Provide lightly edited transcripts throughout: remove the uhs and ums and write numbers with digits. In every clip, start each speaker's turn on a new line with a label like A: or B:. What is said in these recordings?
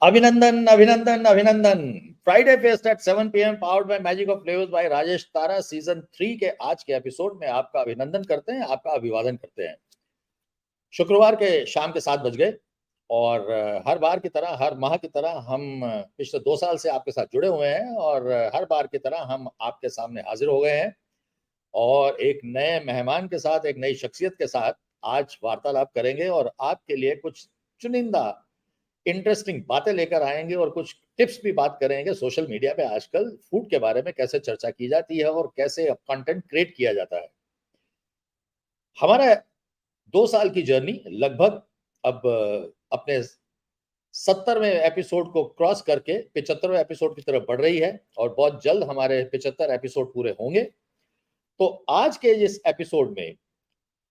A: अभिनंदन अभिनंदन अभिनंदन। Friday fest at 7 PM powered by magic of flavours by Rajesh Tara season 3 के आज के एपिसोड में आपका अभिनंदन करते हैं, आपका अभिवादन करते हैं। शुक्रवार के शाम के 7 बज गए और हर बार की तरह, हर माह की तरह हम पिछले 2 साल से आपके साथ जुड़े हुए हैं और हर बार की तरह हम आपके सामने हाजिर हो गए हैं और एक नए मेहमान के साथ, एक नई शख्सियत के साथ आज वार्तालाप करेंगे और आपके लिए कुछ चुनिंदा इंटरेस्टिंग बातें लेकर आएंगे और कुछ टिप्स भी बात करेंगे। सोशल मीडिया पे आजकल फूड के बारे में कैसे चर्चा की जाती है और कैसे कंटेंट क्रिएट किया जाता है। हमारा 2 साल की जर्नी लगभग अब अपने 70वें एपिसोड को क्रॉस करके 75वें एपिसोड की तरफ बढ़ रही है और बहुत जल्द हमारे 75 एपिसोड पूरे होंगे। तो आज के इस एपिसोड में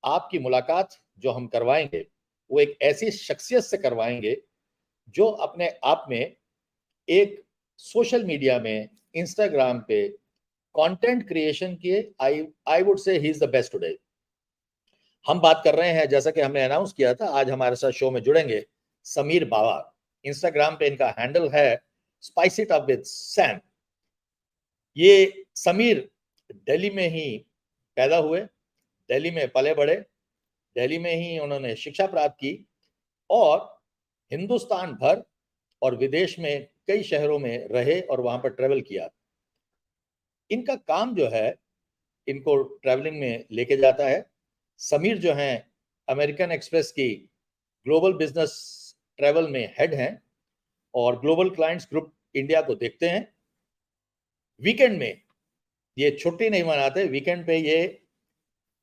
A: आपकी मुलाकात जो हम करवाएंगे वो एक ऐसी शख्सियत से करवाएंगे जो अपने आप में एक सोशल मीडिया में, इंस्टाग्राम पे कंटेंट क्रिएशन के I would say he is the best today. हम बात कर रहे हैं, जैसा कि हमने अनाउंस किया था, आज हमारे साथ शो में जुड़ेंगे समीर बावा। इंस्टाग्राम पे इनका हैंडल है spice it up with Sam. ये समीर दिल्ली में ही पैदा हुए, दिल्ली में पले बड़े, दिल्ली में ही उन्होंने शिक्षा प्राप्त की और हिंदुस्तान भर और विदेश में कई शहरों में रहे और वहां पर ट्रेवल किया। इनका काम जो है इनको ट्रैवलिंग में लेके जाता है। समीर जो हैं अमेरिकन एक्सप्रेस की ग्लोबल बिजनेस ट्रैवल में हेड हैं और ग्लोबल क्लाइंट्स ग्रुप इंडिया को देखते हैं। वीकेंड में ये छुट्टी नहीं मनाते, वीकेंड पे ये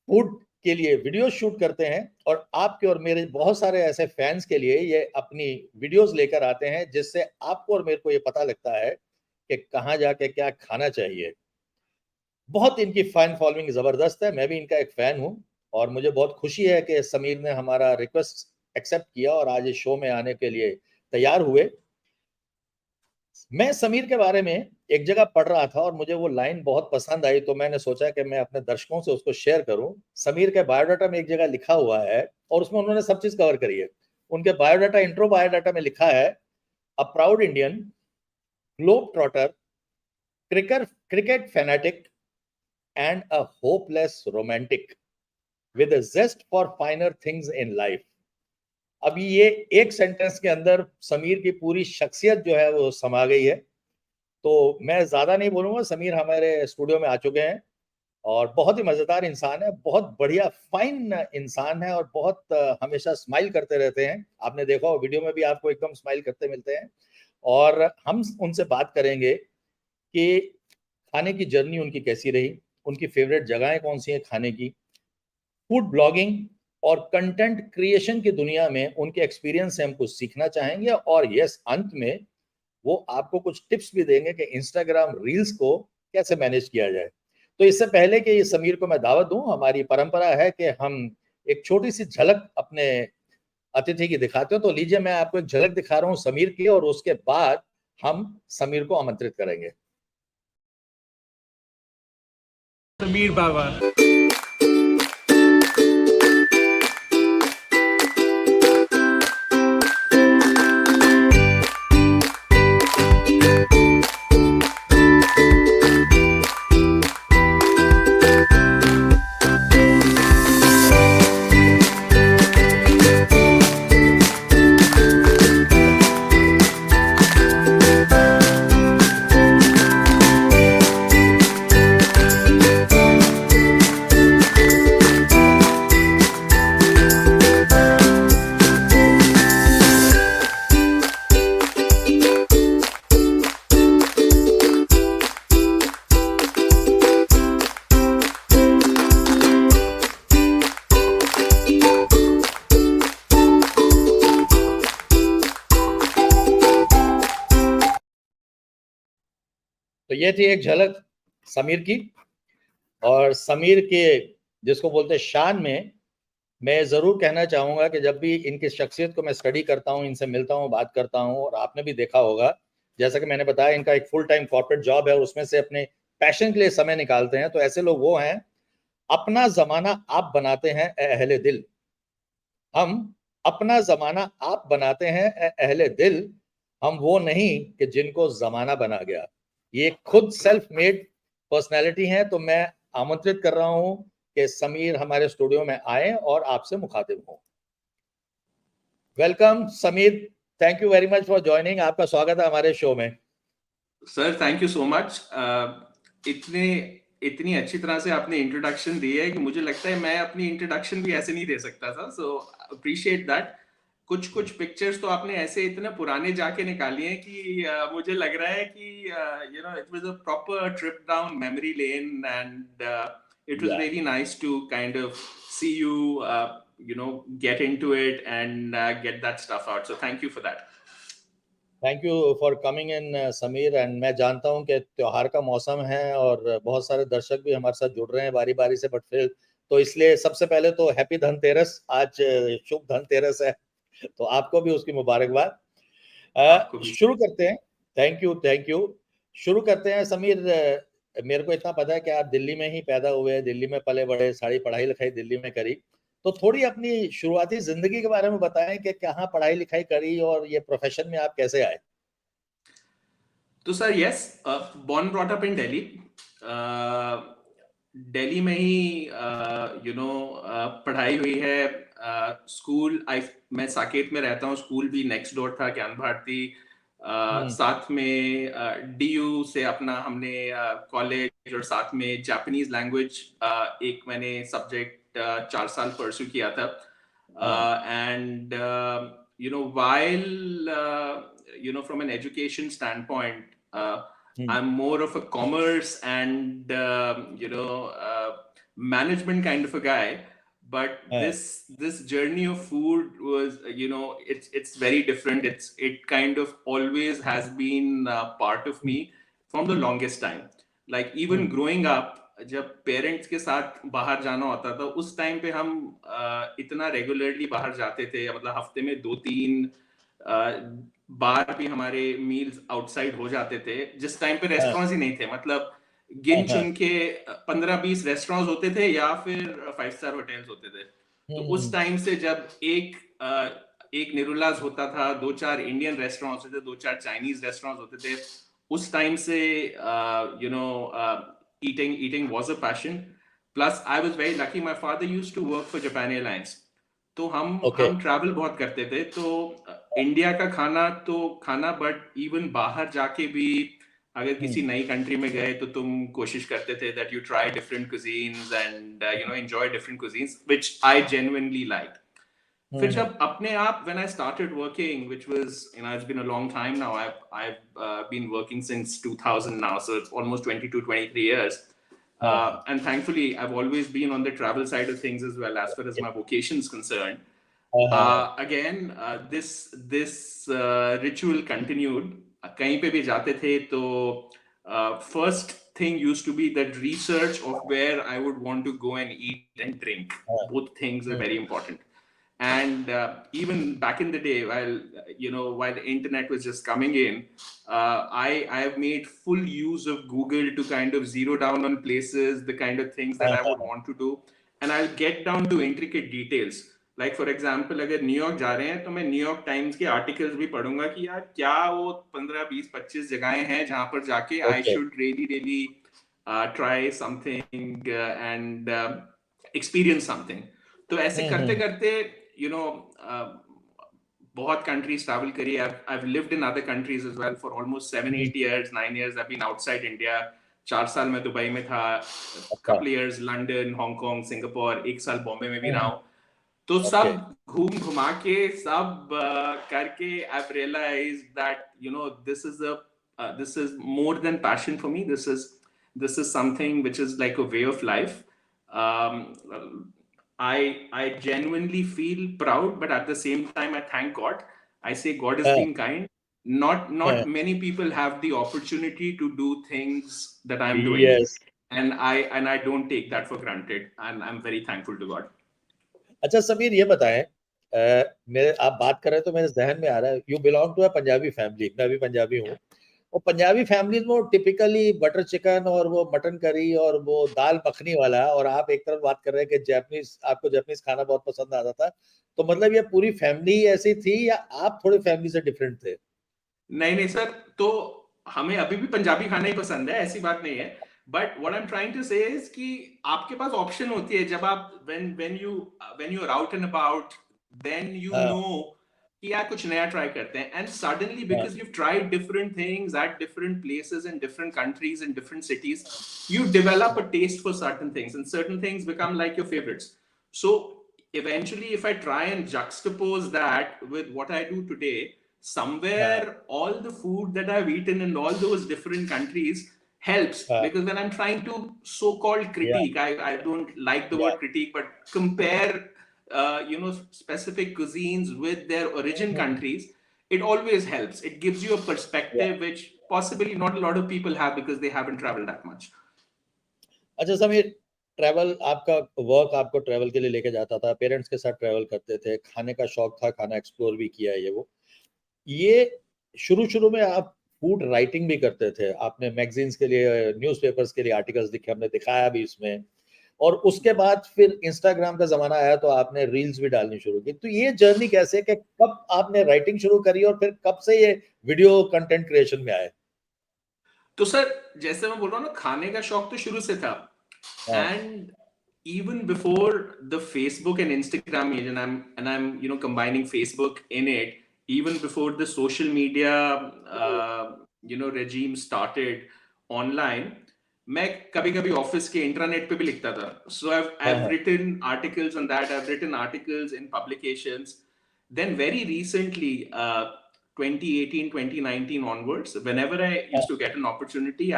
A: फूड के लिए वीडियो शूट करते हैं और आपके और मेरे बहुत सारे ऐसे फैंस के लिए ये अपनी वीडियोस लेकर आते हैं जिससे आपको और मेरे को ये पता लगता है कि कहाँ जाके क्या खाना चाहिए। बहुत इनकी फैन फॉलोइंग जबरदस्त है, मैं भी इनका एक फैन हूँ और मुझे बहुत खुशी है कि समीर ने हमारा रिक्वेस्ट एक्सेप्ट किया और आज इस शो में आने के लिए तैयार हुए। मैं समीर के बारे में एक जगह पढ़ रहा था और मुझे वो लाइन बहुत पसंद आई, तो मैंने सोचा कि मैं अपने दर्शकों से उसको शेयर करूं। समीर के बायोडाटा में एक जगह लिखा हुआ है और उसमें उन्होंने सब चीज कवर करी है। उनके बायोडाटा, इंट्रो बायोडाटा में लिखा है, a proud Indian, globe trotter, cricket fanatic and a hopeless romantic with a zest for finer things in life. अभी ये एक सेंटेंस के अंदर समीर की पूरी शख्सियत जो है वो समा गई है। तो मैं ज्यादा नहीं बोलूंगा, समीर हमारे स्टूडियो में आ चुके हैं और बहुत ही मजेदार इंसान है, बहुत बढ़िया फाइन इंसान है और बहुत हमेशा स्माइल करते रहते हैं। आपने देखा हो वीडियो में भी आपको एकदम स्माइल करते मिलते हैं और हम उनसे बात करेंगे कि खाने की जर्नी उनकी कैसी रही, उनकी फेवरेट जगहें कौन सी हैं खाने की, फूड ब्लॉगिंग और कंटेंट क्रिएशन की दुनिया में उनके एक्सपीरियंस से हम कुछ सीखना चाहेंगे और यस, अंत में वो आपको कुछ टिप्स भी देंगे कि इंस्टाग्राम रील्स को कैसे मैनेज किया जाए। तो इससे पहले कि समीर को मैं दावत दूं, हमारी परंपरा है कि हम एक छोटी सी झलक अपने अतिथि की दिखाते हो। तो लीजिए, मैं आपको एक झलक दिखा रहा हूं समीर की और उसके बाद हम समीर को आमंत्रित करेंगे।
B: समीर बावा।
A: तो ये थी एक झलक समीर की। और समीर के, जिसको बोलते हैं शान में, मैं जरूर कहना चाहूंगा कि जब भी इनकी शख्सियत को मैं स्टडी करता हूँ, इनसे मिलता हूँ, बात करता हूँ, और आपने भी देखा होगा, जैसा कि मैंने बताया, इनका एक फुल टाइम कॉर्पोरेट जॉब है और उसमें से अपने पैशन के लिए समय निकालते हैं। तो ऐसे लोग वो हैं, अपना जमाना आप बनाते हैं ए अहले दिल। हम अपना जमाना आप बनाते हैं ए अहले दिल, हम वो नहीं कि जिनको जमाना बना गया। ये खुद सेल्फ मेड पर्सनैलिटी है। तो मैं आमंत्रित कर रहा हूं कि समीर हमारे स्टूडियो में आए और आपसे मुखातिब हों। Welcome Sameer, thank you very much for joining. आपका स्वागत है हमारे शो में।
C: Sir thank you so much. इतने इतनी अच्छी तरह से आपने इंट्रोडक्शन दी है कि मुझे लगता है मैं अपनी इंट्रोडक्शन भी ऐसे नहीं दे सकता था, सो अप्रिशिएट दैट। कुछ कुछ पिक्चर्स तो आपने ऐसे इतने पुराने जाके निकाली हैं कि मुझे लग रहा है कि it was a proper trip down memory lane, and it was
A: yeah
C: really nice to kind of see you get into it and get that stuff out, so thank you for that.
A: Thank you for coming in Sameer. एंड मैं जानता हूं कि त्योहार का मौसम है और बहुत सारे दर्शक भी हमारे साथ जुड़ रहे हैं बारी बारी से, बट फिर तो इसलिए सबसे पहले तो हैप्पी धनतेरस। आज शुभ धनतेरस है, तो आपको भी उसकी मुबारकबाद।
C: आपको भी।
A: शुरू करते हैं। Thank you, thank you. शुरू करते हैं समीर। मेरे को इतना पता है कि आप दिल्ली में ही पैदा हुए, दिल्ली में पले बड़े, सारी पढ़ाई लिखाई दिल्ली में करी। तो थोड़ी अपनी शुरुआती जिंदगी के बारे में बताएं कि कहाँ पढ़ाई लिखाई करी और ये प्रोफेशन में आप कैसे आए।
C: तो sir yes, born brought up in Delhi. Delhi में ही पढ़ाई हुई है। स्कूल आई मैं साकेत में रहता हूँ, स्कूल भी नेक्स्ट डोर था, ज्ञान भारती। साथ में डीयू से अपना हमने कॉलेज और साथ में जापानीज लैंग्वेज एक मैंने सब्जेक्ट 4 साल परस्यू किया था। And while from an education standpoint, I'm more of a commerce and management kind of a guy. But this journey of food was, it's very different. It kind of always has been part of me from the longest time. Like even growing up, जब parents के साथ बाहर जाना होता था उस time पे हम इतना रेगुलरली बाहर जाते थे, मतलब हफ्ते में 2-3 बार भी हमारे मील्स आउटसाइड हो जाते थे, जिस टाइम पे रेस्टोरेंट्स ही नहीं थे। मतलब गिन चुन के 15-20 रेस्टोरेंट्स होते थे या फिर 5 स्टार होटल्स होते थे। तो उस टाइम से जब एक निरुलाज होता था, 2-4 इंडियन रेस्टोरेंट्स होते थे, 2-4 चाइनीज रेस्टोरेंट्स होते थे, उस टाइम से eating was a passion. Plus I was very lucky, my father used to work for Japan Airlines, तो हम ट्रैवल बहुत करते थे। तो इंडिया का खाना तो खाना, बट इवन बाहर जाके भी अगर किसी नई कंट्री में गए तो तुम कोशिश करते थे that you try different cuisines and enjoy different cuisines, which I genuinely liked. फिर जब अपने आप when I started working, which was, it's been a long time now. I've been working since 2000 now, so it's almost 22-23 years. And thankfully, I've always been on the travel side of things as well, as far as my vocation is concerned. Again, this ritual continued. कहीं पे भी जाते थे तो first thing used to be that research of where I would want to go and eat and drink. Both things are very important. And even back in the day, while the internet was just coming in, I have made full use of Google to kind of zero down on places, the kind of things that I would want to do, and I'll get down to intricate details. Like for example, अगर New York जा रहे हैं तो मैं New York times के articles भी पढ़ूंगा कि यार क्या वो 15-20-25 जगहें हैं जहाँ पर जाके I should really try something and experience something. तो ऐसे करते करते बहुत countries travel करी। I've lived in other countries as well for almost 7-8 years, 9 years. I've been outside India. 4 साल मैं दुबई में था, couple years London, Hong Kong, Singapore, 1 साल बॉम्बे में भी रहा हूँ। तो सब घूम घुमा के सब करके I've realized that this is more than passion for me. This is something which is like a way of life. I genuinely feel proud, but at the same time I thank God. I say God is being kind. Not many people have the opportunity to do things that I'm doing.
A: Yes.
C: And I don't take that for granted, and I'm very thankful to God.
A: अच्छा समीर, ये बताएं, मेरे आप बात कर रहे हैं तो मेरे जहन में आ रहा है, you belong to a Punjabi family. मैं भी पंजाबी हूँ। और पंजाबी फैमिली में टिपिकली बटर चिकन और वो मटन करी और वो दाल मखनी वाला, और आप एक तरफ बात कर रहे हैं कि जैपनीज, आपको जैपनीज खाना बहुत पसंद आता था। तो मतलब ये पूरी फैमिली ऐसी थी या आप थोड़ी फैमिली से डिफरेंट थे?
C: नहीं सर, तो हमें अभी भी पंजाबी खाना ही पसंद है, ऐसी बात नहीं है। But what I am trying to say is कि आपके पास ऑप्शन होती है जब आप when you are out and about, then you know कि यार कुछ नया ट्राई करते हैं, and suddenly because you've tried different things at different places in different countries in different cities, you develop a taste for certain things, and certain things become like your favorites. So eventually, if I try and juxtapose that with what I do today, somewhere all the food that I've eaten in all those different countries helps, because when I'm trying to so-called critique, I don't like the word critique, but compare specific cuisines with their origin countries, it always helps. It gives you a perspective which possibly not a lot of people have because they haven't traveled that much.
A: अच्छा Sameer, travel आपका work आपको travel के लिए लेके जाता था, parents के साथ ट्रैवल करते थे, खाने का शौक था, खाना एक्सप्लोर भी किया ये शुरू में आप फूड राइटिंग भी करते थे, आपने मैगजीन्स के लिए, न्यूज़पेपर्स के लिए आर्टिकल्स लिखे, हमने दिखाया भी इसमें, और उसके बाद फिर इंस्टाग्राम का जमाना आया तो आपने रील्स भी डालनी शुरू की। तो ये जर्नी कैसे, कि कब आपने राइटिंग शुरू करी और फिर कब से ये वीडियो कंटेंट क्रिएशन में आए?
C: तो सर जैसे मैं बोल रहा हूँ ना, खाने का शौक तो शुरू से था, and even before the Facebook and Instagram age, and I'm combining Facebook in it, even before the social media regime started online, मैं कभी ऑफिस के इंटरनेट पे भी लिखता था. So I've written articles on that. I've written articles in publications. Then very recently, 2018, 2019 onwards, whenever I used to get an opportunity,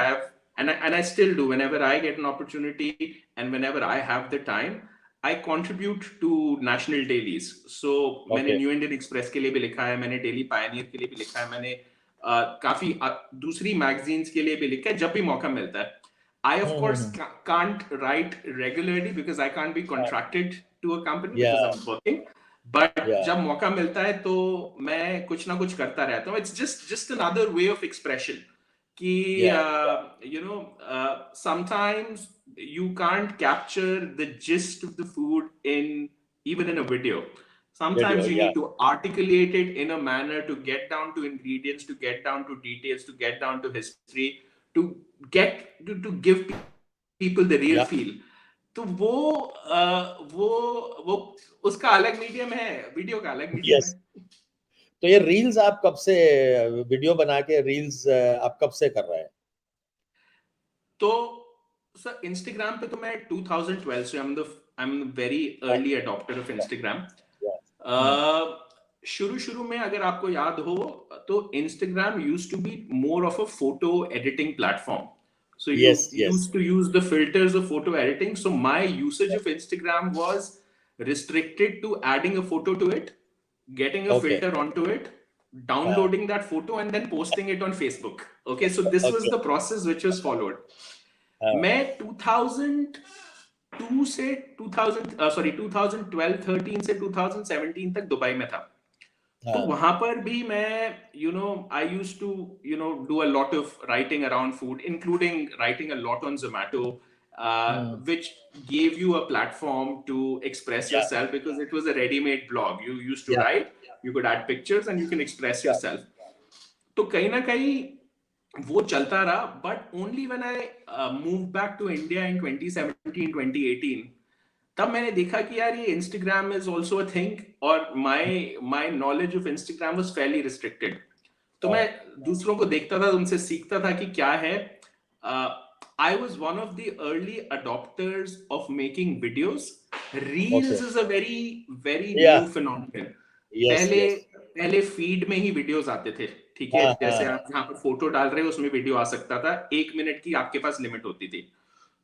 C: and I still do, whenever I get an opportunity and whenever I have the time, I contribute to national dailies. So मैंने new Indian express के लिए भी लिखा है, मैंने daily Pioneer के लिए भी लिखा है, मैंने काफी दूसरी मैगजीन्स के लिए भी लिखा है जब भी मौका मिलता है. I of course can't write regularly because I can't be contracted to a company because I'm working. But जब मौका मिलता है तो मैं कुछ ना कुछ करता रहता हूँ. It's just another way of expression. कि sometimes you can't capture the gist of the food even in a video. Sometimes you need to articulate it in a manner to get down to ingredients, to get down to details, to get down to history, to give people the real feel. तो वो उसका अलग medium है, video का अलग medium है.
A: तो ये रील्स आप कब से, वीडियो बना के रील्स आप कब से कर रहे हैं?
C: तो सर इंस्टाग्राम पे तो मैं 2012 से I'm a very early adopter of Instagram. शुरू में अगर आपको याद हो तो Instagram used to be more of a photo editing platform. So you used to use the filters of photo editing. So my usage of Instagram was restricted to adding a photo to it, getting a filter onto it, downloading that photo and then posting it on Facebook. Okay, so this was the process which was followed. मैं 2002 से 2012-13 से 2017 तक Dubai में था. तो वहां पर भी मैं I used to do a lot of writing around food, including writing a lot on Zomato, which gave you a platform to express yourself because it was a ready-made blog. You used to write, you could add pictures and you can express yourself. तो कहीं ना कहीं वो चलता रहा, but only when I moved back to India in 2017-2018, तब मैंने देखा कि यार ये Instagram is also a thing, और my knowledge of Instagram was fairly restricted. तो मैं दूसरों को देखता था, उनसे सीखता था कि क्या है. I was one of the early adopters of making videos. Reels is a very new phenomenon. पहले फीड में ही वीडियोस आते थे, ठीक है, जैसे आप जहाँ पर फोटो डाल रहे हो उसमें वीडियो आ सकता था, 1 मिनट की आपके पास लिमिट होती थी.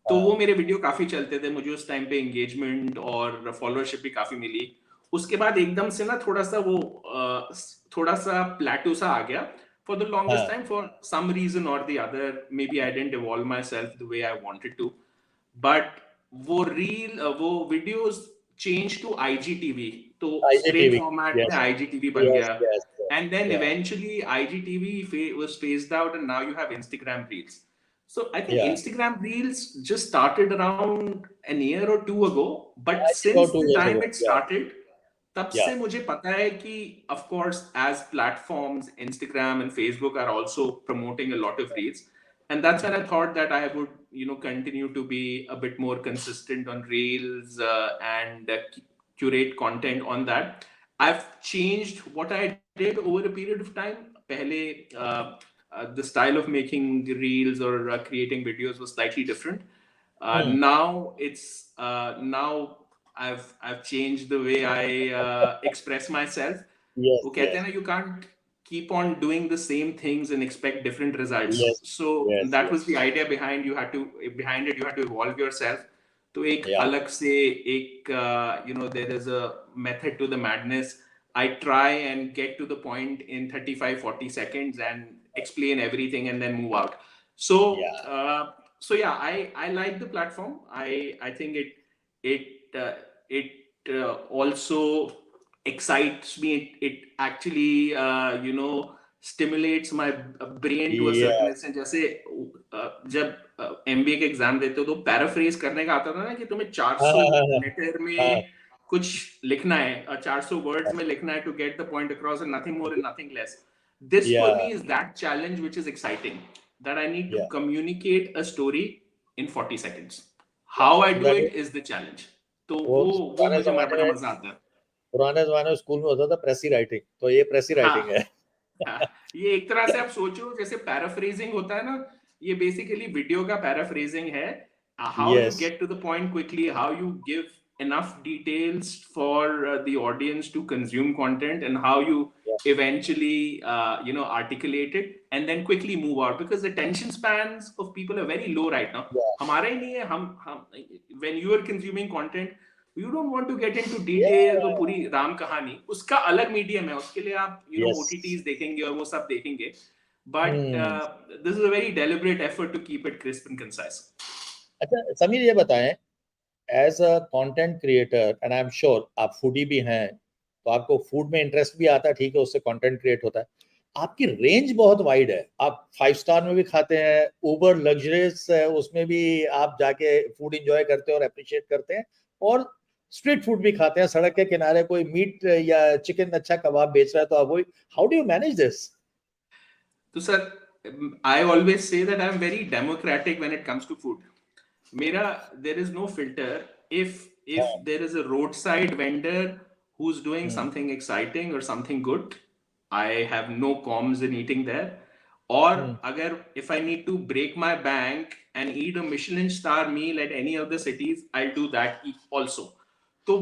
C: तो वो मेरे वीडियो काफी चलते थे, मुझे उस टाइम पे एंगेजमेंट और फॉलोअरशिप भी काफी मिली. उसके बाद एकदम से ना थोड़ा सा प्लेटो सा आ गया. For the longest time, for some reason or the other, maybe I didn't evolve myself the way I wanted to, but वो videos changed to IGTV. तो straight format में IGTV बन गया. And then eventually IGTV was phased out and now you have Instagram Reels. So I think Instagram Reels just started around a year or two ago, but since the time it started, तब से मुझे पता है कि of course as platforms Instagram and Facebook are also promoting a lot of reels, and that's when I thought that I would continue to be a bit more consistent on reels and curate content on that. I've changed what I did over a period of time. Pehle the style of making reels or creating videos was slightly different. Now it's now I've changed the way I express myself. वो कहते हैं ना, you can't keep on doing the same things and expect different results. So that was the idea behind it. You had to evolve yourself. तो एक अलग से एक there is a method to the madness. I try and get to the point in 35-40 seconds and explain everything and then move out. So so yeah, I like the platform. I think it also excites me. It actually stimulates my brain to a certain extent. जैसे जब MBA के exam देते हो तो paraphrase करने का आता था ना, कि तुम्हें 400 लेटर में कुछ लिखना है और 400 वर्ड्स में लिखना है to get the point across, and nothing more and nothing less. This for me is that challenge which is exciting, that I need to communicate a story in 40 seconds. How I do it is the challenge. तो वो मुझे बड़ा मजा आता है.
A: पुराने जमाने में स्कूल में होता था प्रेसी राइटिंग, तो ये प्रेसी राइटिंग है.
C: ये एक तरह से आप सोचो जैसे पैराफ्रेजिंग होता है ना, ये बेसिकली वीडियो का पैराफ्रेजिंग है. How you get to the point quickly, how you give enough details for the audience to consume content, and how you eventually articulate it and then quickly move out, because the attention spans of people are very low right now. हमारा ही नहीं है. हम when you are consuming content, you don't want to get into details और पूरी राम कहानी. उसका अलग medium है, उसके लिए आप OTTs देखेंगे और वो सब देखेंगे. But this is a very deliberate effort to keep it crisp and concise.
A: अच्छा समीर, ये बताएं, as a content creator, and I am sure आप फूडी भी हैं, तो आपको फूड में इंटरेस्ट भी आता है, ठीक है, उससे कंटेंट क्रिएट होता है. आपकी रेंज बहुत वाइड है. आप 5 स्टार में भी खाते हैं, ओवर लग्जरियस उसमें भी आप जाके फूड एंजॉय करते हैं और अप्रिशिएट करते हैं, और स्ट्रीट फूड भी खाते हैं. सड़क के किनारे कोई मीट या चिकन अच्छा कबाब बेच रहा है तो आप वही. How do you manage this?
C: तो sir, I always say that I'm very democratic when it comes to food. There is no filter. If there is a roadside vendor who's doing something exciting or something good, I have no qualms in eating there. Or if I need to break my bank and eat a Michelin star meal at any of the cities, I'll do that also. So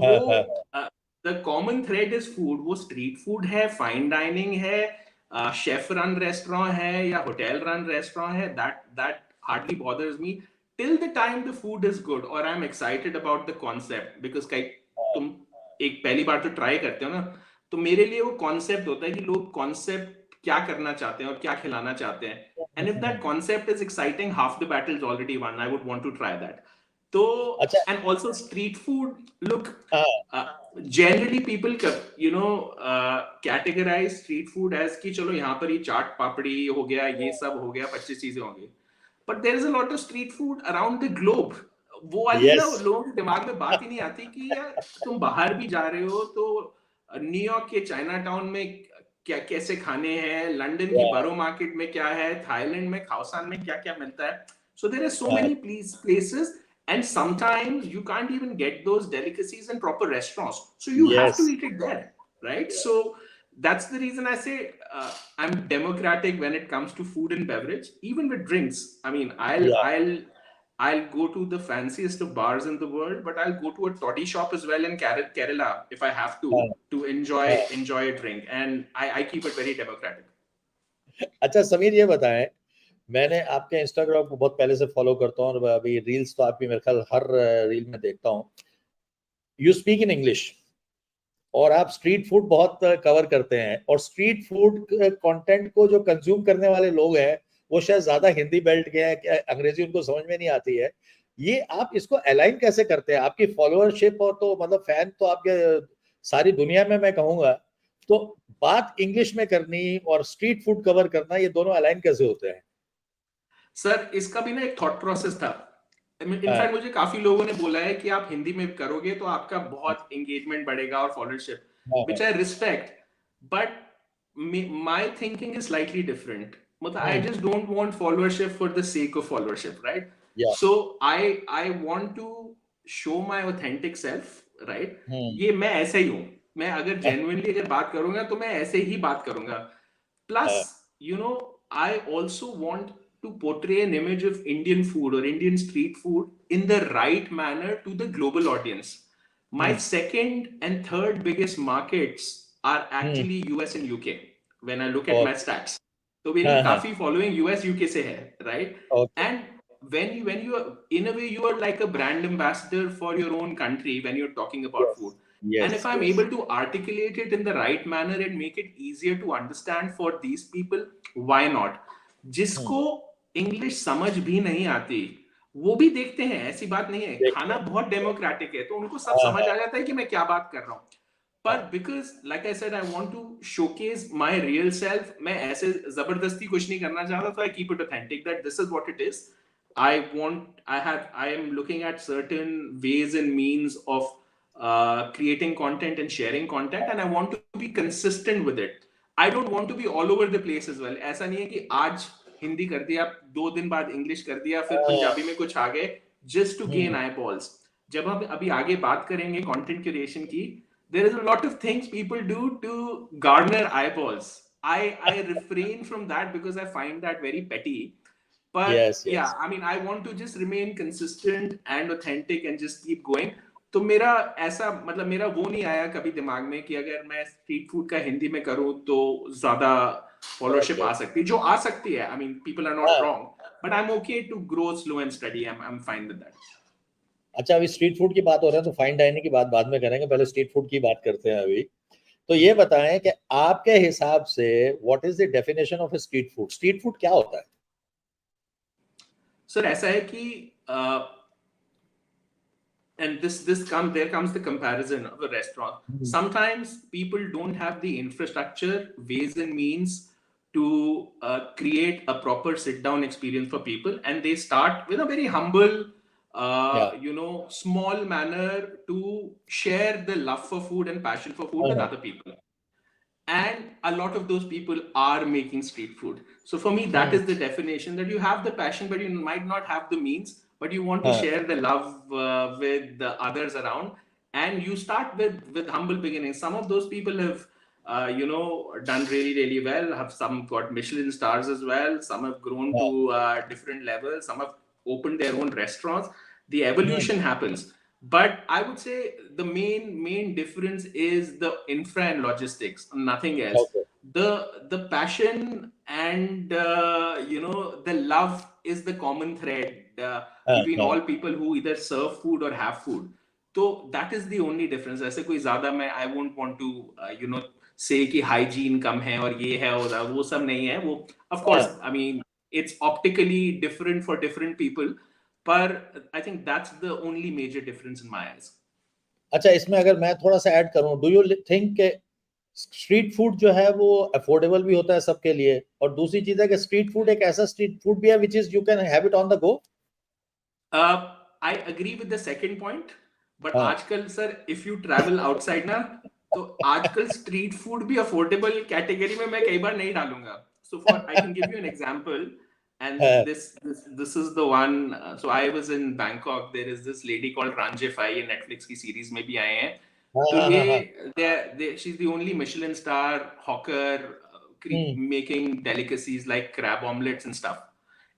C: the common thread is food. वो street food है, fine dining है, chef run restaurant है या hotel run restaurant है, that hardly bothers me till the time the food is good or I'm excited about the concept. Because तुम एक पहली बार तो ट्राई करते हो ना, तो मेरे लिए वो कॉन्सेप्ट होता है कि लोग कॉन्सेप्ट क्या करना चाहते हैं और क्या खिलाना चाहते हैं. And if that concept is exciting, half the battle is already won. I would want to try that. तो and also street food, look, generally people categorise street food as कि चलो यहाँ पर ही चाट पापड़ी हो गया, ये सब हो गया, 25 चीजें हो गई. But there is a lot of street food around the globe. वो वाली ना लोगों के दिमाग में बात ही नहीं आती कि यार तुम बाहर भी जा रहे हो तो न्यूयॉर्क के चाइना टाउन में क्या कैसे खाने हैं, लंदन की बरो मार्केट में क्या है, थाईलैंड में खाओसान में क्या क्या मिलता है. So there are so many places, and sometimes you can't even get those delicacies in proper restaurants, so you have to eat it there, right? So that's the reason I say I'm democratic when it comes to food and beverage. Even with drinks, I mean, I'll go to the fanciest of bars in the world, but I'll go to a toddy shop as well in Kerala if I have to enjoy a drink, and I keep it very democratic.
A: अच्छा समीर, ये बताएं, मैंने आपके Instagram को बहुत पहले से follow करता हूँ और अभी रील्स तो आपकी मेरे ख्याल हर रील में देखता हूँ. यू स्पीक इन इंग्लिश और आप स्ट्रीट फूड बहुत कवर करते हैं, और स्ट्रीट फूड कंटेंट को जो कंज्यूम करने वाले लोग हैं वो शायद ज्यादा हिंदी बेल्ट के हैं, अंग्रेजी उनको समझ में नहीं आती है. ये आप इसको अलाइन कैसे करते हैं? आपकी फॉलोअरशिप और तो मतलब फैन तो आपके सारी दुनिया में मैं कहूंगा, तो बात इंग्लिश में करनी और स्ट्रीट फूड कवर करना, ये दोनों अलाइन कैसे होते हैं?
C: सर, इसका भी ना एक थॉट प्रोसेस था. इनफैक्ट मुझे काफी लोगों ने बोला है कि आप हिंदी में करोगे तो आपका बहुत एंगेजमेंट बढ़ेगा और followership. which I respect, but my thinking is slightly different. I just don't want followership for the sake of followership, right?
A: Yeah.
C: So I want to show my authentic self, right? ये मैं ऐसे ही हूँ. मैं अगर genuinely अगर बात करूँगा तो मैं ऐसे ही बात करूँगा. Plus, I also want to portray an image of Indian food or Indian street food in the right manner to the global audience. My second and third biggest markets are actually US and UK when I look at my stats. So मेरी काफी following US UK से है, right? And when you are in a way you are like a brand ambassador for your own country when you're talking about food. And if I'm able to articulate it in the right manner and make it easier to understand for these people, why not? जिसको English समझ भी नहीं आती वो भी देखते हैं, ऐसी बात नहीं है. खाना बहुत डेमोक्रेटिक है तो उनको सब समझ आ जाता है कि मैं क्या बात कर रहा हूँ. पर because like I said, I want to showcase my real self. मैं ऐसे जबरदस्ती कुछ नहीं करना चाहता, so I keep it authentic that this is what it is. I am looking at certain ways and means of creating content and sharing content, and I want to be consistent with it. I don't want to be all over the place as well. ऐसा नहीं है कि आज हिंदी कर दिया, 2 दिन बाद English कर दिया, फिर पंजाबी में कुछ आ गए just to gain eyeballs. जब हम अभी आगे बात करेंगे content creation की, there is a lot of things people do to garner eyeballs. I refrain from that because I find that very petty. But yeah, I mean, I want to just remain consistent and authentic and just keep going. तो मेरा ऐसा मतलब मेरा वो नहीं आया कभी दिमाग में कि अगर मैं स्ट्रीट फूड का हिंदी में करूँ तो ज्यादा फॉलोअरशिप आ सकती है. जो आ सकती है, I mean, people are not wrong, but I'm okay to grow slow and steady. I'm fine with that.
A: अच्छा, अभी स्ट्रीट फूड की बात हो रहा है तो फाइन डाइनिंग की बात बाद में करेंगे, पहले स्ट्रीट फूड की बात करते हैं अभी. तो ये बताएं कि आपके हिसाब से what is the definition of A street food? Street food क्या होता है?
C: सर ऐसा है कि and there comes the comparison of a restaurant. Sometimes people don't have the infrastructure, ways and means to create a proper sit down experience for people, and they start with a very humble small manner to share the love for food and passion for food with other people. And a lot of those people are making street food. So for me, that is the definition, that you have the passion, but you might not have the means, but you want to share the love with the others around. And you start with humble beginnings. Some of those people have, done really, really well. Have some got Michelin stars as well. Some have grown to different levels. Some have opened their own restaurants. The evolution happens. But I would say the main difference is the infra and logistics, nothing else. The passion and the love is the common thread between all people who either serve food or have food. So that is the only difference. ऐसे कोई ज़्यादा मैं I won't want to say कि hygiene कम है और ये है और वो सब नहीं है. वो of course I mean it's optically different for different people. But I think that's the only major difference in my eyes.
A: अच्छा, इसमें अगर मैं थोड़ा सा ऐड करूं, डू यू थिंक के स्ट्रीट फूड जो है वो अफोर्डेबल भी होता है सबके लिए? और दूसरी चीज है कि स्ट्रीट फूड एक ऐसा स्ट्रीट फूड भी है which is you can have it on the go.
C: I agree with the second point, but आजकल sir if you travel outside ना तो आजकल स्ट्रीट फूड भी अफोर्डेबल कैटेगरी में मैं कई बार नहीं डालूंगा. So I can give you an example. And this is the one. So I was in Bangkok. There is this lady called Ranjify. ये Netflix की series में भी आए हैं. तो ये she's the only Michelin star hawker making delicacies like crab omelets and stuff.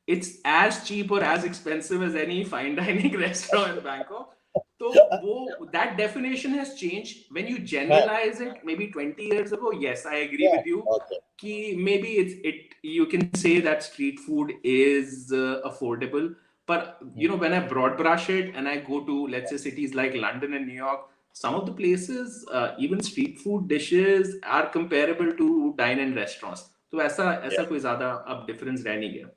C: It's as cheap or as expensive as any fine dining restaurant in Bangkok. So that definition has changed. When you generalize it, maybe 20 years ago, yes, I agree with you. Ki maybe you can say that street food is affordable. But when I broad brush it and I go to, let's say, cities like London and New York, some of the places, even street food dishes are comparable to dine-in restaurants. तो ऐसा कोई ज़्यादा अब difference रह नहीं गया.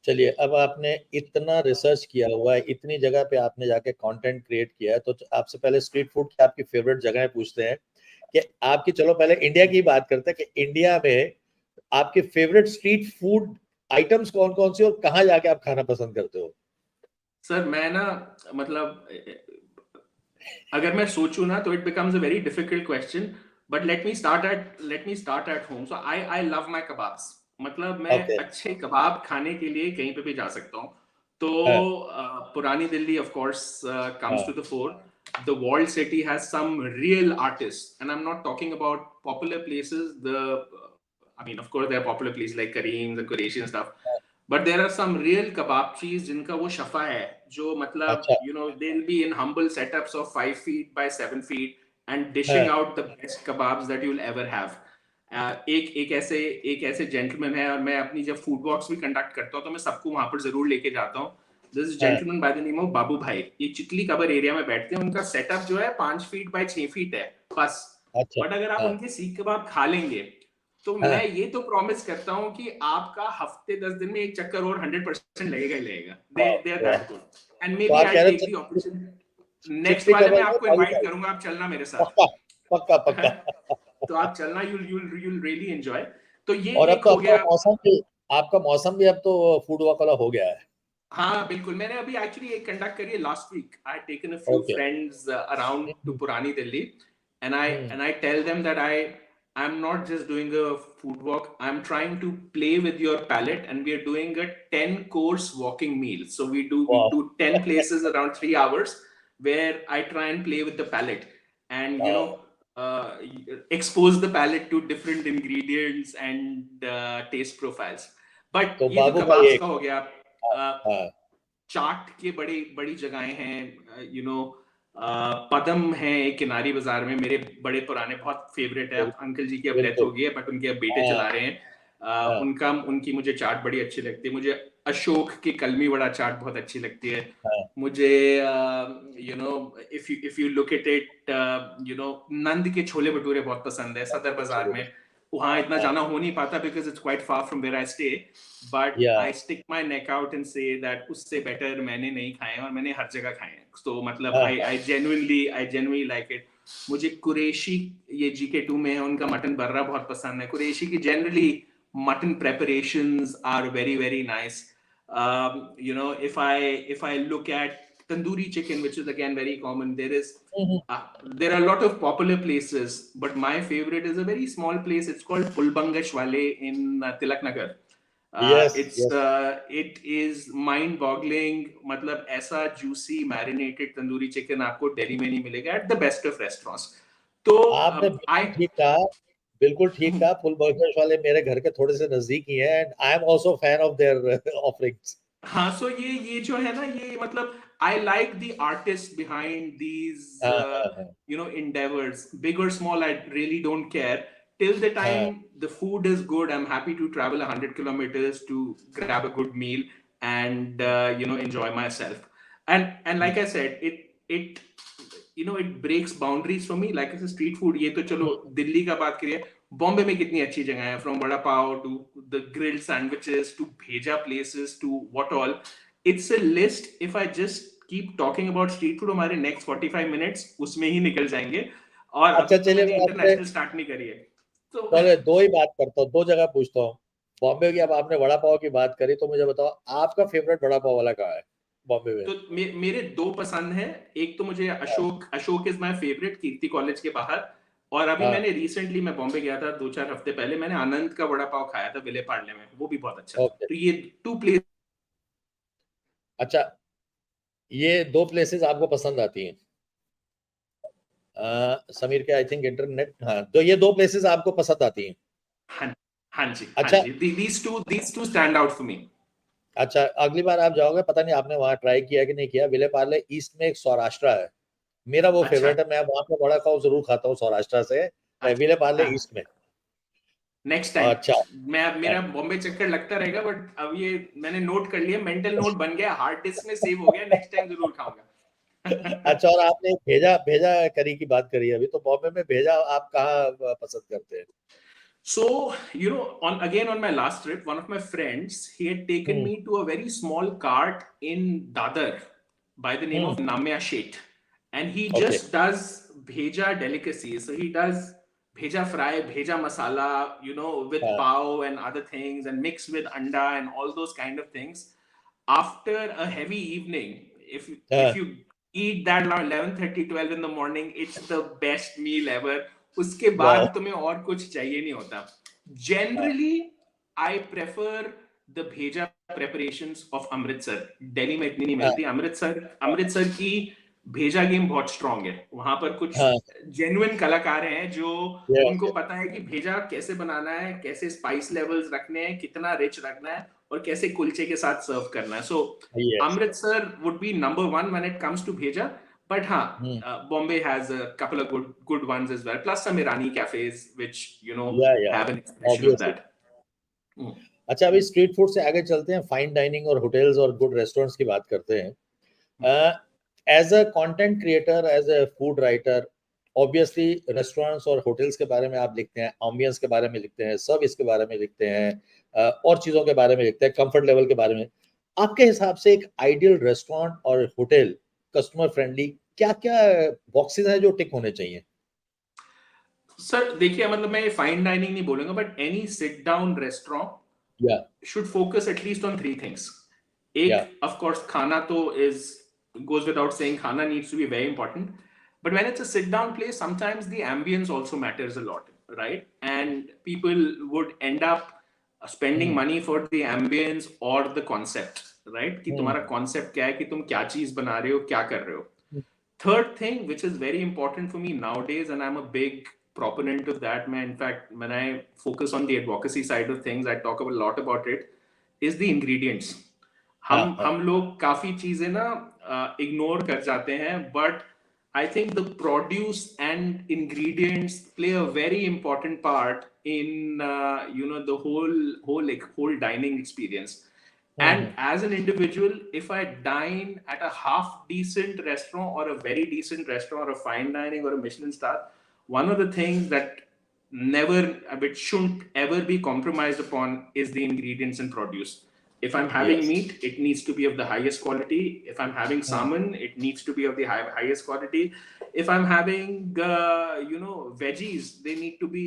A: चलिए, अब आपने इतना रिसर्च किया हुआ है, इतनी जगह पे आपने जाके कंटेंट क्रिएट किया है, तो आपसे पहले स्ट्रीट फूड की आपकी फेवरेट जगह पूछते हैं कि आपकी, चलो पहले इंडिया की बात करते हैं कि इंडिया में आपके फेवरेट स्ट्रीट फूड आइटम्स कौन कौन से और कहाँ जाके आप खाना पसंद करते हो?
C: सर मैं ना मतलब अगर मैं सोचूं ना तो it becomes a very difficult question, But let me start at home. So I love my kebabs. मतलब मैं अच्छे कबाब खाने के लिए कहीं पे भी जा सकता हूँ. तो पुरानी Delhi of course comes to the fore. The walled city has some real artists, and I'm not talking about popular places. I mean, of course, there are popular places like Kareem's and Qureshi and stuff, but there are some real kebabchis जिनका वो शफा है, जो मतलब they'll be in humble setups of 5 feet by 7 feet and dishing out the best kebabs that you'll ever have. एक ऐसे gentleman है, और मैं अपनी जब फूड वॉक्स भी कंडक्ट करता हूँ तो मैं सबको वहां पर जरूर लेके जाता हूँ. This gentleman by the name of Babu Bhai. ये चितली कबर एरिया में बैठते हैं. उनका सेटअप जो है 5 फीट बाय 6 फीट है बस. बट अगर आप उनके सीख कबाब खा लेंगे तो मैं ये तो प्रॉमिस करता हूँ कि आपका हफ्ते 10 दिन में एक चक्कर और 100% लगेगा ही लगेगा. They are that good. And maybe I take the opportunity. Next वाले में आपको इनवाइट करूंगा, आप चलना मेरे साथ.
A: पक्का.
C: तो आप चलना, you'll really enjoy. तो ये
A: और अब
C: एक
A: तो
C: हो गया.
A: आपका मौसम भी अब तो फूड वॉक वाला हो गया है.
C: हाँ बिल्कुल. मैंने अभी एक्चुअली एक कंडक्ट करी है last week. I had taken a few friends around to Purani Delhi, and I tell them that I'm not just doing a food walk. I'm trying to play with your palate, and we are doing a 10-course walking meal. So we do 10 places around 3 hours where I try and play with the palate, and expose the palate to different ingredients and taste profiles. But
A: तो
C: ये तो
A: बाबू
C: kebabs का हो गया.
A: हाँ.
C: चाट के बड़ी बड़ी जगहें हैं. पदम है एक किनारी बाजार में, मेरे बड़े पुराने बहुत फेवरेट है. अंकल जी की अब डेथ हो गई है, बट उनके अब बेटे चला रहे हैं. उनकी मुझे चाट बड़ी अच्छी लगती है. मुझे अशोक की कलमी बड़ा चाट बहुत अच्छी लगती है. मुझे if you look at it, नंद के छोले भटूरे बहुत पसंद है सदर बाजार में. वहाँ इतना जाना हो नहीं पाता because it's quite far from where I stay, but I stick my neck out and say that उससे better मैंने नहीं खाए, और मैंने हर जगह खाए हैं. तो मतलब I genuinely like it. मुझे कुरैशी, ये GK2 में है, उनका मटन बर्रा बहुत पसंद है. कुरैशी की generally mutton preparations are very very nice. If I look at tandoori chicken, which is again very common, there are a lot of popular places, but my favorite is a very small place. It's called Pulbangash Wale in Tilak Nagar. It is mind-boggling. मतलब ऐसा juicy marinated tandoori chicken आपको दिल्ली में नहीं मिलेगा at the best of restaurants. तो
A: आपने बिल्कुल ठीक कहा. फुलबर्गर्स वाले मेरे घर के थोड़े से नजदीक ही है, and I am also fan of their offerings.
C: हाँ, सो ये जो है ना, ये मतलब I like the artists behind these endeavors, big or small. I really don't care. Till the time the food is good, I'm happy to travel 100 kilometers to grab a good meal and enjoy myself. And like I said, it breaks boundaries for me. Like I said, street food, ये तो चलो दिल्ली का बात करिए. बॉम्बे में कितनी अच्छी जगह है, from vada pav to the grilled sandwiches to bheja places to what all. It's a list. If I just keep talking about street food, हमारे नेक्स्ट 45 मिनट्स उसमें ही निकल जाएंगे. और
A: अच्छा,
C: अभी मैंने इंटरनेशनल स्टार्ट नहीं करी है. तो
A: चलो दो ही बात करता हूँ, दो जगह पूछता हूँ. बॉम्बे की, अब आपने वड़ा पाव की बात करी, तो मुझे बताओ आपका फेवरेट वड़ा पाव वाला कहाँ है बॉम्बे में?
C: तो मेरे दो पसंद है. एक तो मुझे Ashok is my favourite, Kirti college के बाहर. और अभी मैंने रिसेंटली, मैं बॉम्बे गया था 2-4 हफ्ते पहले, मैंने आनंद का वड़ा पाव खाया था विले पार्ले में. वो भी बहुत अच्छा था. तो ये 2 प्लेस.
A: अच्छा, ये 2 प्लेसेस आपको पसंद आती हैं. समीर के आई थिंक इंटरनेट. हाँ, तो ये 2 प्लेसेस आपको पसंद आती हैं.
C: हाँ जी.
A: अच्छा,
C: these two stand out for me.
A: अच्छा, अगली बार आप जाओगे, पता नहीं आपने वहां ट्राई किया कि नहीं किया, विले पार्ले ईस्ट में एक सौराष्ट्र है. मेरा वो फेवरेट है. मैं वहां पे वड़ा पाव जरूर खाता हूँ सौराष्ट्र से, विले पार्ले ईस्ट में.
C: Next time.
A: अच्छा,
C: मेरा बॉम्बे चक्कर लगता रहेगा, बट अब ये मैंने नोट कर लिया, मेंटल नोट बन गया, हार्ड डिस्क में सेव हो गया. नेक्स्ट टाइम जरूर खाऊंगा.
A: अच्छा, और आपने भेजा करी की बात करी अभी, तो बॉम्बे में भेजा आप कहाँ पसंद करते हैं?
C: So, on my last trip, one of my friends, he had taken me to a very small cart in Dadar by the name of Namya Sheth, and he just does bheja delicacies. So he does bheja fry, bheja masala, with pav and other things, and mixed with anda and all those kind of things. After a heavy evening, if you eat that around 11:30, 12 in the morning, it's the best meal ever. उसके बाद तुम्हें और कुछ चाहिए नहीं होता. Generally, I prefer the भेजा preparations of Amritsar. Delhi में इतनी नहीं मिलती. अमृतसर की भेजा गेम बहुत स्ट्रांग है. वहां पर कुछ जेन्युइन कलाकार हैं जो उनको पता है कि भेजा कैसे बनाना है, कैसे स्पाइस लेवल्स रखने हैं, कितना रिच रखना है और कैसे कुलचे के साथ सर्व करना है. सो Amritsar would be number one when it comes to भेजा. But Bombay has a couple of good ones as well. Plus some Irani cafes which have an expression of that.
A: अच्छा, अभी स्ट्रीट फूड से आगे चलते हैं, फाइन डाइनिंग और hotels और good restaurants की बात करते हैं. As a content creator, as a food writer, obviously restaurants और होटल्स के बारे में आप लिखते हैं, एम्बियंस के बारे में लिखते हैं, सर्विस के बारे में लिखते हैं, और चीज़ों के बारे में लिखते हैं, कंफर्ट लेवल के बारे में. आपके हिसाब से एक आइडियल रेस्टोरेंट और होटल कस्टमर फ्रेंडली क्या क्या बॉक्सेस हैं जो टिक होने चाहिए?
C: सर देखिए, मतलब मैं फाइन डाइनिंग नहीं बोलूंगा, but any sit down restaurant should focus at least on 3 things. एक, ऑफ कोर्स, खाना तो goes without saying, khana needs to be very important. But when it's a sit down place, sometimes the ambience also matters a lot, right? And people would end up spending money for the ambience or the concept, right? कि तुम्हारा concept क्या है, कि तुम क्या चीज बना रहे हो, क्या कर रहे हो. Third thing, which is very important for me nowadays, and I'm a big proponent of that, man. In fact, when I focus on the advocacy side of things, I talk a lot about it, is the ingredients. हम लोग काफी चीजें ना ignore कर जाते हैं, but I think the produce and ingredients play a very important part in the whole dining experience. And as an individual, if I dine at a half decent restaurant or a very decent restaurant or a fine dining or a Michelin star, one of the things that which shouldn't ever be compromised upon is the ingredients and produce. If I'm having meat, it needs to be of the highest quality. If I'm having salmon, it needs to be of the highest quality. If I'm having veggies, they need to be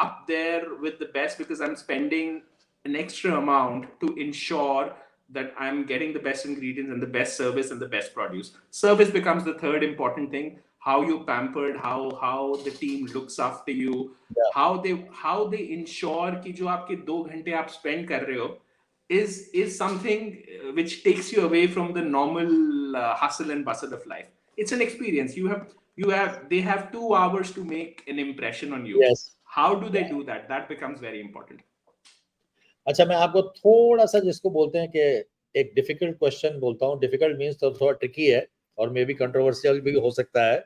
C: up there with the best, because I'm spending an extra amount to ensure that I'm getting the best ingredients and the best service and the best produce. Service becomes the third important thing. How you pampered, how the team looks after you, how they ensure कि जो आपके 2 घंटे आप spend कर रहे हो is something which takes you away from the normal hustle and bustle of life. It's an experience. They have 2 hours to make an impression on you. How do they do that? That becomes very important.
A: अच्छा, मैं आपको थोड़ा सा जिसको बोलते हैं कि एक डिफिकल्ट क्वेश्चन बोलता हूँ. डिफिकल्ट मीन्स तो थोड़ा ट्रिकी है और मे बी कंट्रोवर्शियल भी हो सकता है,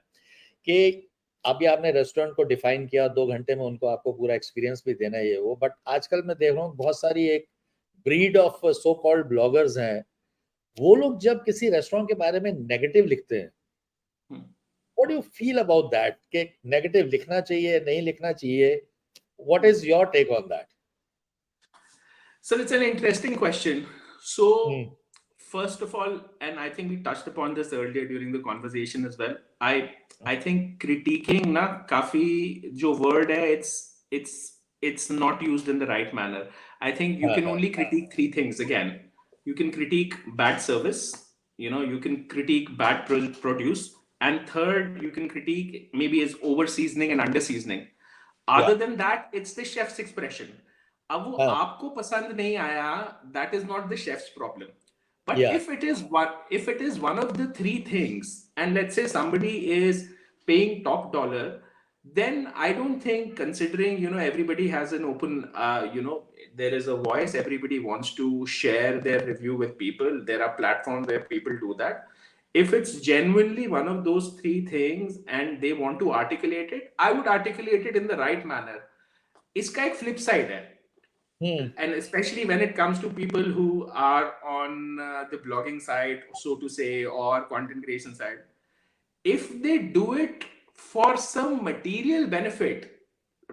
A: कि अभी आपने रेस्टोरेंट को डिफाइन किया, 2 घंटे में उनको आपको पूरा एक्सपीरियंस भी देना है ये वो, बट आजकल मैं देख रहा हूँ बहुत सारी एक breed of so called bloggers हैं, वो लोग जब किसी रेस्टोरेंट के बारे में नेगेटिव लिखते हैं, what do you feel about that, कि नेगेटिव लिखना चाहिए, नहीं लिखना चाहिए? What is your take on that?
C: So it's an interesting question. So first of all, and I think we touched upon this earlier during the conversation as well, I think critiquing na kafi jo word hai, it's not used in the right manner. I think you can only critique 3 things. Again, you can critique bad service, you can critique bad produce, and third, you can critique maybe is over seasoning and under seasoning. Other than that, it's the chef's expression. अब वो आपको पसंद नहीं आया, that is not the chef's problem. But if it is one of the 3 things, and let's say somebody is paying top dollar, then I don't think, considering everybody has an open there is a voice, everybody wants to share their review with people, there are platforms where people do that. If it's genuinely one of those 3 things and they want to articulate it, I would articulate it in the right manner. इसका एक flip side है. And especially when it comes to people who are on the blogging side, so to say, or content creation side, if they do it for some material benefit,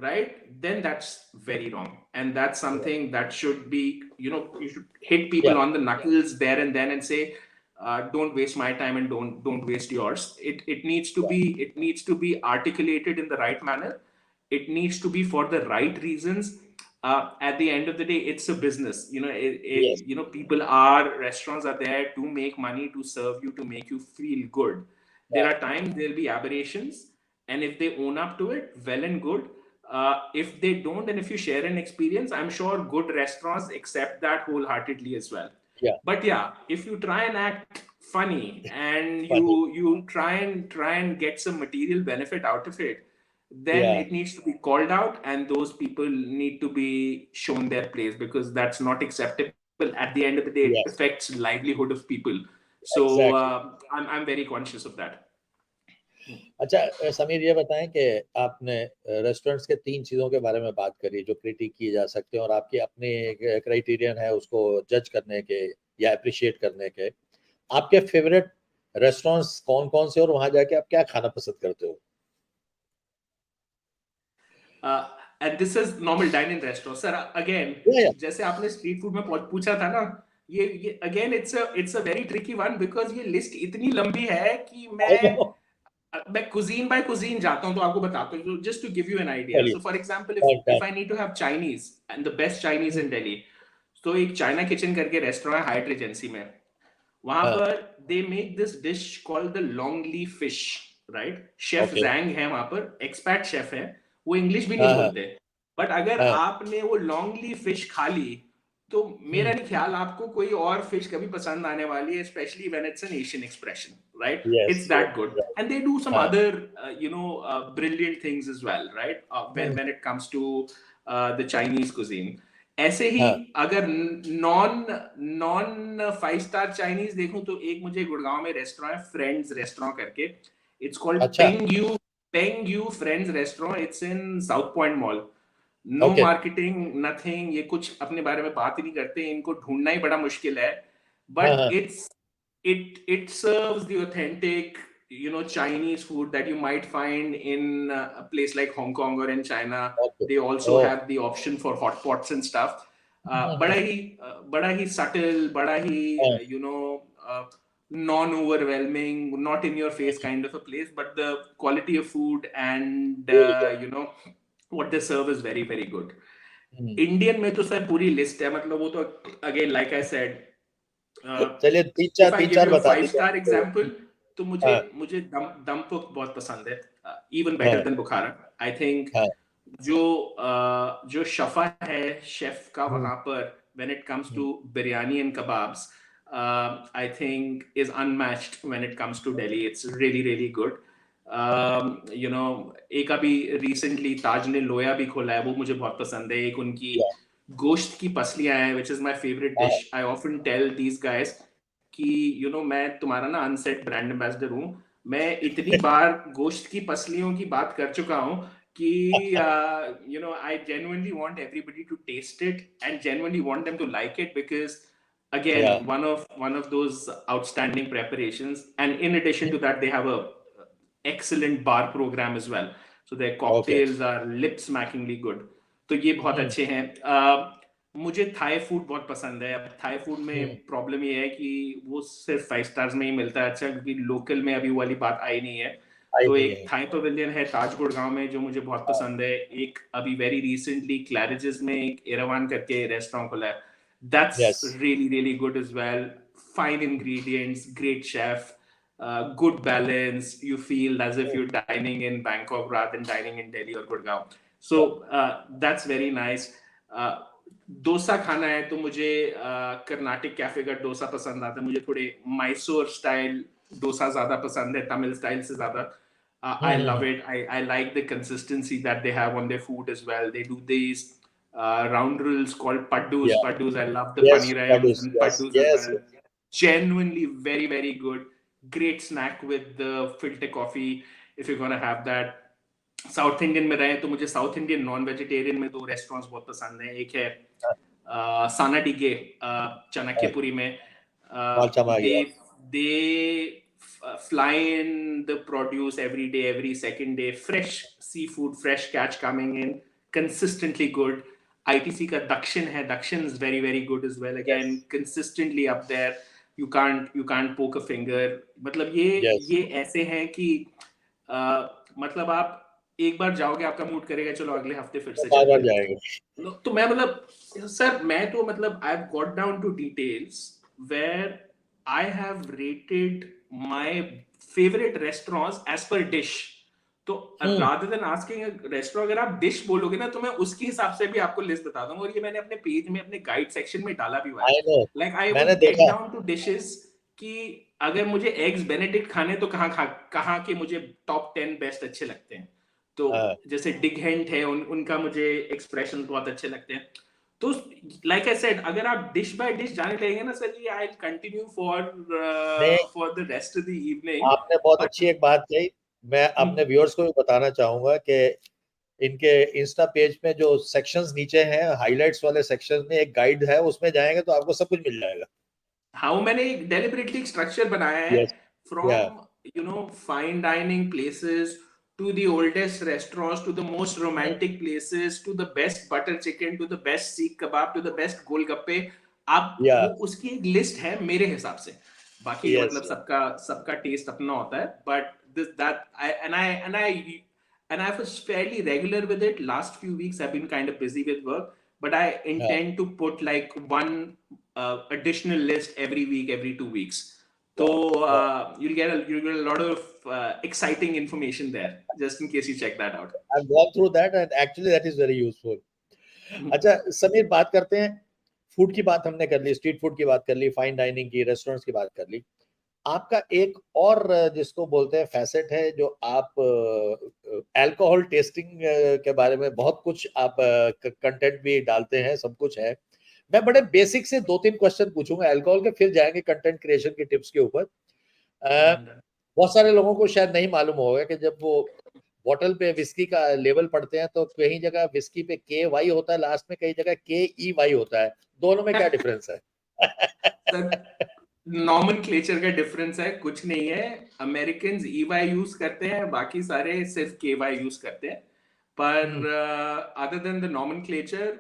C: right, then that's very wrong, and that's something that should be, you should hit people on the knuckles there and then and say, don't waste my time and don't waste yours. It needs to be articulated in the right manner. It needs to be for the right reasons. At the end of the day, it's a business. Restaurants are there to make money, to serve you, to make you feel good. There are times there'll be aberrations, and if they own up to it, well and good. If they don't, and if you share an experience, I'm sure good restaurants accept that wholeheartedly as well.
A: Yeah.
C: But yeah, if you try and act funny and
A: Funny.
C: you try and get some material benefit out of it, then
A: Yeah.
C: it needs to be called out, and those people need to be shown their place, because that's not acceptable. At the end of the day, it
A: Yes.
C: affects livelihood of people. So
A: Exactly.
C: I'm very conscious of that.
A: अच्छा समीर, ये बताएं कि आपने restaurants के 3 चीजों के बारे में बात करी जो क्रिटिक किए जा सकते हैं और आपके अपने क्राइटेरियन है उसको जज करने के या अप्रिशिएट करने के। आपके फेवरेट रेस्टोरेंट्स कौन कौन से और वहां जाके आप क्या खाना पसंद करते हो?
C: And this is normal dining restaurant sir. Again, जैसे आपने स्ट्रीट फूड में पूछा था ना, ये again it's a very tricky one, because ये लिस्ट इतनी लंबी है कि मैं कुजीन बाय कुजीन जाता हूं तो आपको बताता हूं, just to give you an idea. So for example, if I need to have Chinese and the best Chinese in Delhi, तो एक चाइना किचन करके रेस्टोरेंट है हाइट एजेंसी में, वहां पर they make this dish called the long leaf fish, right? Chef Zang है वहां पर, एक्सपर्ट शेफ है, वो इंग्लिश भी नहीं बोलते, बट अगर आपने वो लॉन्ग लीफ फिश खा ली तो मेरा नहीं ख्याल आपको कोई और फिश कभी पसंद आने वाली है, specially when it's an Asian expression, right? It's that good, and they do some other brilliant things as well, right? When it comes to the Chinese cuisine. ऐसे ही अगर नॉन नॉन 5 स्टार चाइनीज देखूं तो एक मुझे गुड़गांव में restaurant है, friends restaurant करके, it's called Peng You friends restaurant, it's in South Point Mall. No marketing, nothing, ये कुछ अपने बारे में बात ही नहीं करते, इनको ढूंढना ही बड़ा मुश्किल है, but it serves the authentic, Chinese food that you might find in a place like Hong Kong or in China. They also have the option for hot pots and stuff. बड़ा ही subtle, बड़ा ही non-overwhelming, not in your face kind of a place, but the quality of food and what they serve is very very good. Indian में तो sir पूरी list है, मतलब वो तो again like I said,
A: चलिए
C: if I give you a
A: बता
C: 5 star
A: दीजिए।
C: example, तो मुझे दम पुक बहुत पसंद है, even better than Bukhara. I think जो शफा है शेफ का वहां पर, when it comes to biryani and kebabs, I think is unmatched when it comes to Delhi. It's really really good. एक अभी रिसेंटली ताज ने लोया भी खोला है, वो मुझे बहुत पसंद है। एक उनकी गोश्त की पसलियां हैं, which is my favorite dish. I often tell these guys कि मैं तुम्हारा ना अनसेट ब्रांड एम्बेसडर हूँ, मैं इतनी बार गोश्त की पसलियों की बात कर चुका हूँ कि I genuinely want everybody to taste it and genuinely want them to like it, because again, one of those outstanding preparations, and in addition to that they have a excellent bar program as well, so their cocktails are lip smackingly good. तो ये बहुत अच्छे हैं। मुझे Thai food बहुत पसंद है। अब थाई फूड में प्रॉब्लम ये है कि वो सिर्फ 5 स्टार्स में ही मिलता है अच्छा, क्योंकि लोकल में अभी वाली बात आई नहीं है। तो एक थाई पवेलियन है ताज गुड़गांव में जो मुझे बहुत पसंद है। एक अभी वेरी रिसेंटली क्लैरिजेस में एक एरावान करके रेस्टोरेंट खुला है, that's really really good as well. Fine ingredients, great chef, good balance. You feel as if you're dining in Bangkok rather than dining in Delhi or Gurgaon. So that's very nice. Dosa खाना है तो मुझे Karnataka cafe का डोसा पसंद आता है। मुझे थोड़े मैसूर स्टाइल डोसा ज्यादा पसंद है तमिल स्टाइल से ज्यादा। I love it. I like the consistency that they have on their food as well. They do these round rolls called paddus. Paddus, I love the panirayams and paddus as well. Genuinely very very good. Great snack with the filter coffee if you're gonna have that. South Indian में रहे तो मुझे south Indian non vegetarian में 2 restaurants बहुत पसंद है। एक है साना डिगे चाणक्यपुरी में, they fly in the produce every day, every second day, fresh seafood, fresh catch coming in, consistently good. ITC का दक्षिण है, दक्षिण is very very good as well, again consistently up there. You can't poke a finger. मतलब ये ऐसे हैं कि मतलब आप एक बार जाओगे आपका मूड करेगा चलो अगले हफ्ते फिर से चलते हैं। तो मैं मतलब सर मैं तो मतलब I have got down to details where I have rated my favorite restaurants as per dish. तो rather than asking a restaurant, अगर आप डिश बोलोगे ना तो मैं उसके हिसाब से भी आपको लिस्ट बता दूंगा, और ये मैंने अपने पेज में अपने गाइड सेक्शन में डाला भी हुआ है. Like I
A: मैंने
C: would get
A: देखा
C: down to dishes कि अगर मुझे एग्स बेनेडिक्ट खाने तो कहाँ के मुझे टॉप 10 बेस्ट अच्छे लगते हैं. तो जैसे डिग हेंट है, उनका मुझे एक्सप्रेशन बहुत अच्छे लगते हैं. तो लाइक आई सेड, अगर आप डिश बाय डिश जाने लगेंगे ना sir ji, I will continue for the rest of the evening.
A: आपने बहुत अच्छी एक बात कही. मैं अपने व्यूअर्स को भी बताना चाहूंगा कि इनके इंस्टा पेज में जो सेक्शंस नीचे हैं, हाइलाइट्स वाले सेक्शन में एक गाइड है, उसमें जाएंगे तो आपको सब कुछ मिल जाएगा.
C: हाँ, मैंने एक डेलिबरेटली स्ट्रक्चर बनाया है,
A: Yes. Yeah.
C: From fine dining places to the oldest restaurants, to the most romantic places, to the best butter chicken, to the best seekh kebab, to the best golgappe. आप वो उसकी एक list है मेरे हिसाब से. बाकी मतलब सबका टेस्ट अपना होता है, but this that I and I was fairly regular with it. Last few weeks I've been kind of busy with work, but I intend to put like one additional list every week, every 2 weeks. So you'll get a lot of exciting information there, just in case you check that out.
A: I've gone through that and actually that is very useful. अच्छा समीर, बात करते हैं. Food की बात हमने कर ली, street food की बात कर ली, फाइन डाइनिंग की, रेस्टोरेंट्स की बात कर ली. आपका एक और जिसको बोलते हैं फैसेट है, जो आप अल्कोहल टेस्टिंग के बारे में बहुत कुछ आप कंटेंट भी डालते हैं, सब कुछ है. मैं बड़े बेसिक से 2-3 क्वेश्चन पूछूंगा अल्कोहल के, फिर जाएंगे कंटेंट क्रिएशन की टिप्स के ऊपर. बहुत सारे लोगों को शायद नहीं मालूम होगा कि जब वो बॉटल पे विस्की का लेवल पढ़ते हैं तो कहीं जगह विस्की पे KY होता है लास्ट में, कई जगह KEY होता है. दोनों में क्या डिफरेंस है?
C: नॉमेनक्लेचर का डिफरेंस है, कुछ नहीं है. अमेरिकन EY यूज करते हैं, बाकी सारे सिर्फ KY यूज करते हैं. पर other than the nomenclature,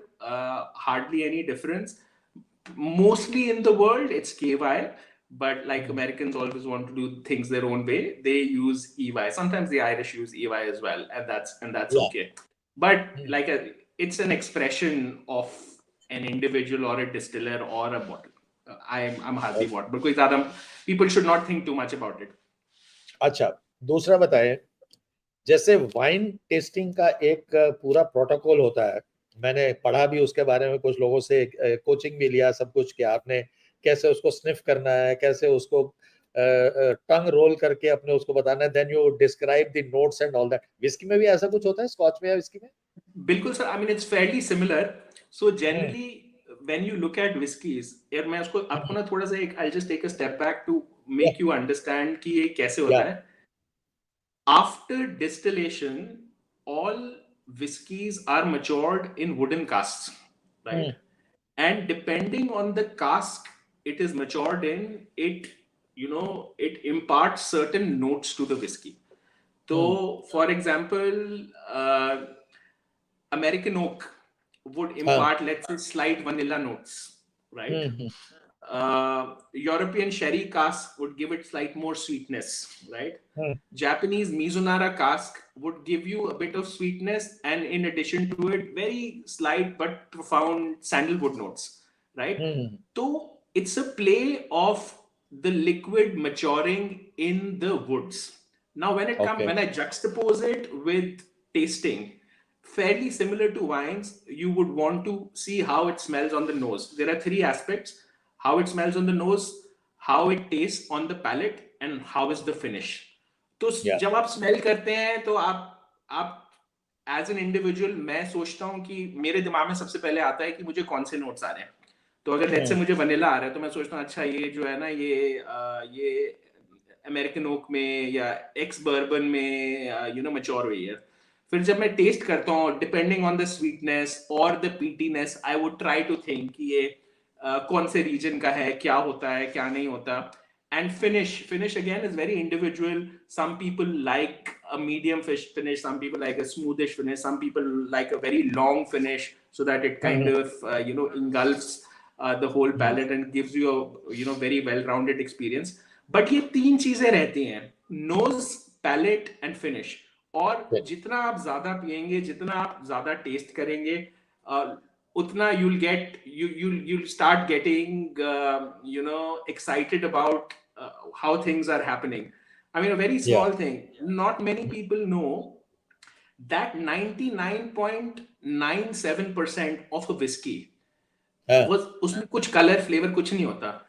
C: hardly any difference. Mostly in the world it's KY, but like Americans always want to do things their own way, they use EY. Sometimes the Irish use EY as well, and that's okay. But like it's an expression of an individual or a distiller or a bottle. I'm hardly what, but कोई ज़्यादा people should not think too much about it.
A: अच्छा, दूसरा बताएं. जैसे wine tasting का एक पूरा protocol होता है, मैंने पढ़ा भी उसके बारे में, कुछ लोगों से कोचिंग भी लिया, सब कुछ, कि आपने कैसे उसको स्निफ करना है, कैसे उसको टंग रोल करके अपने उसको बताना है, then you describe the notes and all that. Whisky में भी ऐसा कुछ होता है, स्कॉच में या विस्की में?
C: बिल्कुल sir, I mean it's Fairlie similar. So generally when you look at whiskeys, यार मैं उसको आपको ना थोड़ा सा एक, I'll just take a step back to make you understand कि ये कैसे होता है. After distillation, all whiskeys are matured in wooden casks, right? And depending on the cask it is matured in, it imparts certain notes to the whiskey. So for example, American oak would impart, let's say, slight vanilla notes, right? European sherry cask would give it slight more sweetness, right? Japanese Mizunara cask would give you a bit of sweetness, and in addition to it, very slight but profound sandalwood notes, right? So it's a play of the liquid maturing in the woods. Now when I juxtapose it with tasting, fairly similar to wines, you would want to see how it smells on the nose. There are 3 aspects: how it smells on the nose, how it tastes on the palate, and how is the finish. तो जब आप smell करते हैं तो आप as an individual, मैं सोचता हूँ कि मेरे दिमाग में सबसे पहले आता है कि मुझे कौन से नोट्स आ रहे हैं. तो अगर लेट्स से मुझे वनीला आ रहा है तो मैं सोचता हूँ अच्छा ये जो है ना ये अमेरिकन ओक में या एक्स बर्बन में मैच्योर हुई है. फिर जब मैं टेस्ट करता हूँ, डिपेंडिंग ऑन द स्वीटनेस और the peatiness, I would try to think कि ये कौन से रीजन का है, क्या होता है, क्या नहीं होता. And finish again is very individual. Some people like a medium finish, some people like a smoothish finish, some people like a very long finish so that it kind of engulfs the whole palate and gives you a very well-rounded experience. But ये 3 चीजें रहती हैं: nose, palate and finish. और जितना आप ज्यादा पिएंगे, जितना आप ज्यादा टेस्ट करेंगे, utna you'll start getting excited about how things are happening. I mean, a very small thing, not many people know that 99.97% of a whiskey
A: हाँ,
C: was उसमें कुछ color flavor कुछ नहीं होता.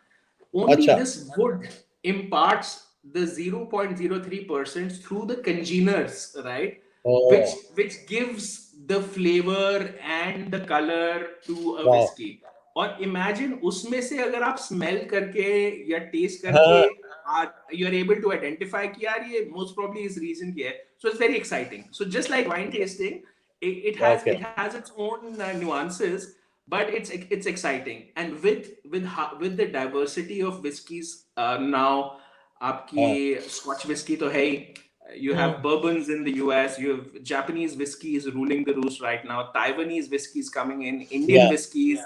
C: Only
A: अच्छा,
C: this wood imparts the 0.03% through the congeners, right? Which
A: oh,
C: gives the flavor and the color to a
A: wow,
C: whiskey. और imagine उसमें से अगर आप smell करके या taste करके
A: हाँ,
C: you are able to identify कि यार ये most probably इस region की है. So it's very exciting. So just like wine tasting,
A: okay,
C: it has its own nuances, but it's exciting. And with the diversity of whiskeys now,
A: हाँ,
C: आपकी Scotch whiskey तो है ही. You have bourbons in the US, you have Japanese whiskey is ruling the roost right now, Taiwanese whiskey is coming in, Indian
A: yeah,
C: whiskeys,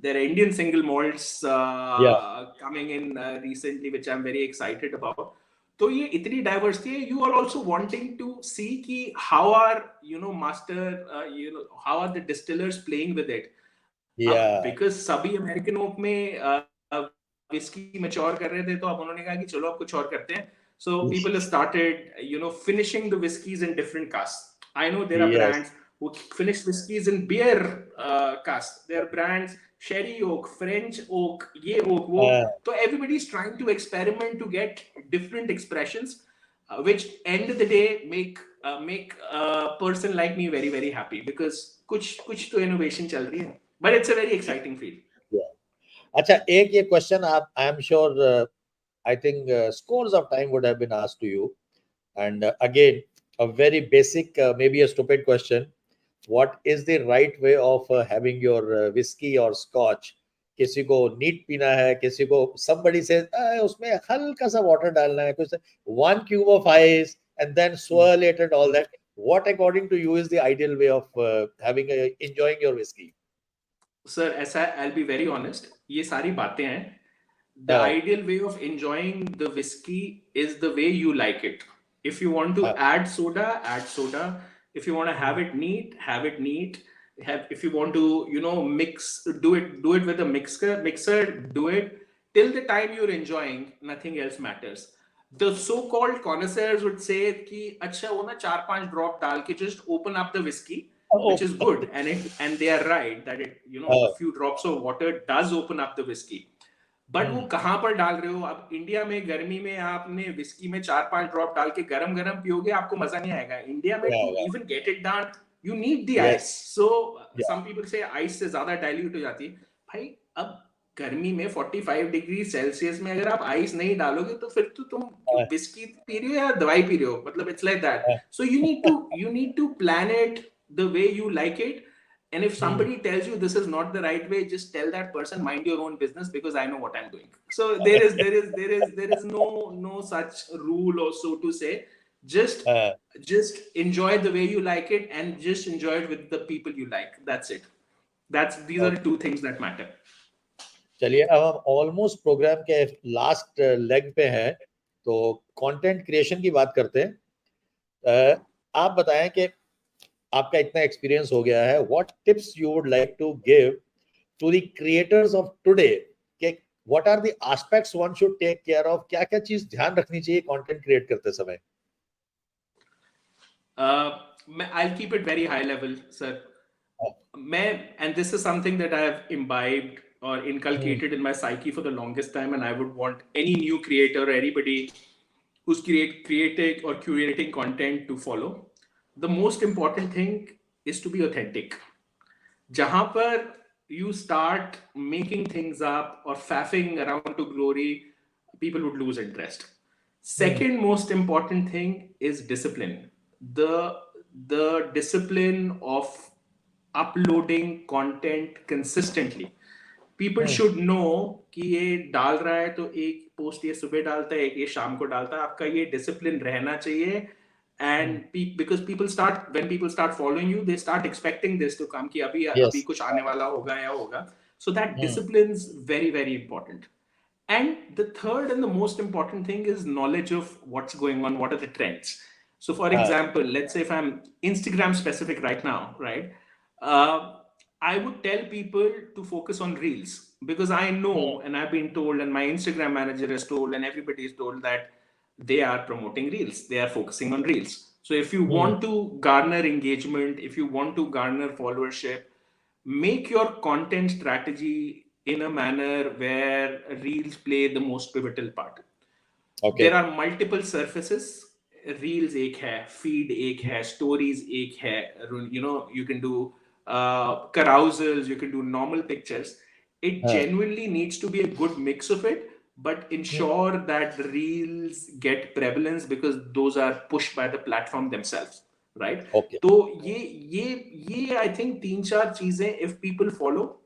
C: there are Indian single malts
A: yeah,
C: coming in recently, which I'm very excited about. तो ये इतनी diversity है. You are also wanting to see कि how are master how are the distillers playing with it. अब
A: yeah,
C: because सभी American oak में whisky mature कर रहे थे, तो अब उन्होंने कहा कि चलो अब कुछ और करते हैं. So people started finishing the whiskies in different cask. I know there are
A: yes,
C: brands who finish whiskies in beer cask. There are brands sherry oak, French oak, ye oak, wo.
A: हाँ,
C: So everybody's trying to experiment to get different expressions, which end of the day make a person like me very very happy, because कुछ तो innovation चल रही है. But it's a very exciting field.
A: yeah. अच्छा, एक ये question आप, आई am sure, I think scores of time would have been asked to you, and again, a very basic, maybe a stupid question. What is the right way of having your whiskey or scotch? किसी को NEET पीना है, किसी को somebody says उसमें हल्का सा water डालना है, कुछ 1 cube of ice and then swirl it and all that. What according to you is the ideal way of enjoying your whiskey?
C: Sir, ऐसा, I'll be very honest, ये सारी बातें हैं. The
A: हाँ,
C: ideal way of enjoying the whiskey is the way you like it. If you want to
A: हाँ,
C: add soda, add soda. If you want to have it neat, have it neat. If you want to, mix, do it with a mixer, do it. Till the time you're enjoying, nothing else matters. The so-called connoisseurs would say कि अच्छा वो ना 4-5 drop डाल के just open up the whiskey, which
A: oh,
C: is good, and they are right that a
A: हाँ,
C: few drops of water does open up the whiskey. But वो कहां पर डाल रहे हो? अब इंडिया में गर्मी में आपने विस्की में 4-5 ड्रॉप डाल के गरम गरम पियोगे, आपको मजा नहीं आएगा. इंडिया में
A: yeah,
C: to
A: yeah,
C: even get it done, you need the
A: yes,
C: ice. So
A: yeah,
C: some people say ice से ज्यादा डाइल्यूट हो जाती है. भाई अब गर्मी में 45 डिग्री सेल्सियस में अगर आप आइस नहीं डालोगे, तो फिर तो तुम
A: हाँ,
C: विस्की पी रहे हो या दवाई पी रहे हो. मतलब इट्स लाइक दैट.
A: हाँ,
C: so you need to plan it the way you like it. And if somebody tells you this is not the right way, just tell that person, mind your own business, because I know what I'm doing. So there is no such rule, or so to say. Just
A: हाँ,
C: just enjoy the way you like it, and just enjoy it with the people you like. That's it. These are the
A: okay.
C: two things that matter.
A: चलिए, अब हम almost programme के last leg पे हैं, तो content creation की बात करते हैं. आप बताएं कि आपका इतना एक्सपीरियंस हो गया है, what tips you would like to give to the creators of today, कि what are the aspects one should take care of, क्या क्या चीज ध्यान रखनी चाहिए कंटेंट क्रिएट करते समय?
C: I'll keep it very high level, sir. And this is something that I have imbibed or inculcated in my psyche for the longest time, and I would want any new creator or anybody who's creating or curating content to follow. The most important thing is to be authentic. Jahan par you start making things up or faffing around to glory, people would lose interest. Second most important thing is discipline. The discipline of uploading content consistently. People should know कि ये डाल रहा है तो एक post ये सुबह डालता है, एक ये शाम को डालता है. आपका ये डिसिप्लिन रहना चाहिए. And because when people start following you, they start expecting this to come कि अभी
A: यस,
C: कुछ आने वाला होगा या होगा. So that discipline's very very important. And the third and the most important thing is knowledge of what's going on, what are the trends. So for example, let's say if I'm Instagram specific right now, right? I would tell people to focus on reels, because I know, and I've been told, and my Instagram manager is told, and everybody is told that they are promoting reels. They are focusing on reels. So if you want to garner engagement, if you want to garner followership, make your content strategy in a manner where reels play the most pivotal part.
A: Okay.
C: There are multiple surfaces. Reels एक है, feed एक है, stories एक है. You know, you can do carousels, you can do normal pictures. It genuinely needs to be a good mix of it, but ensure that the reels get prevalence because those are pushed by the platform themselves, right?
A: Okay.
C: तो ये I think तीन चार चीजें if people follow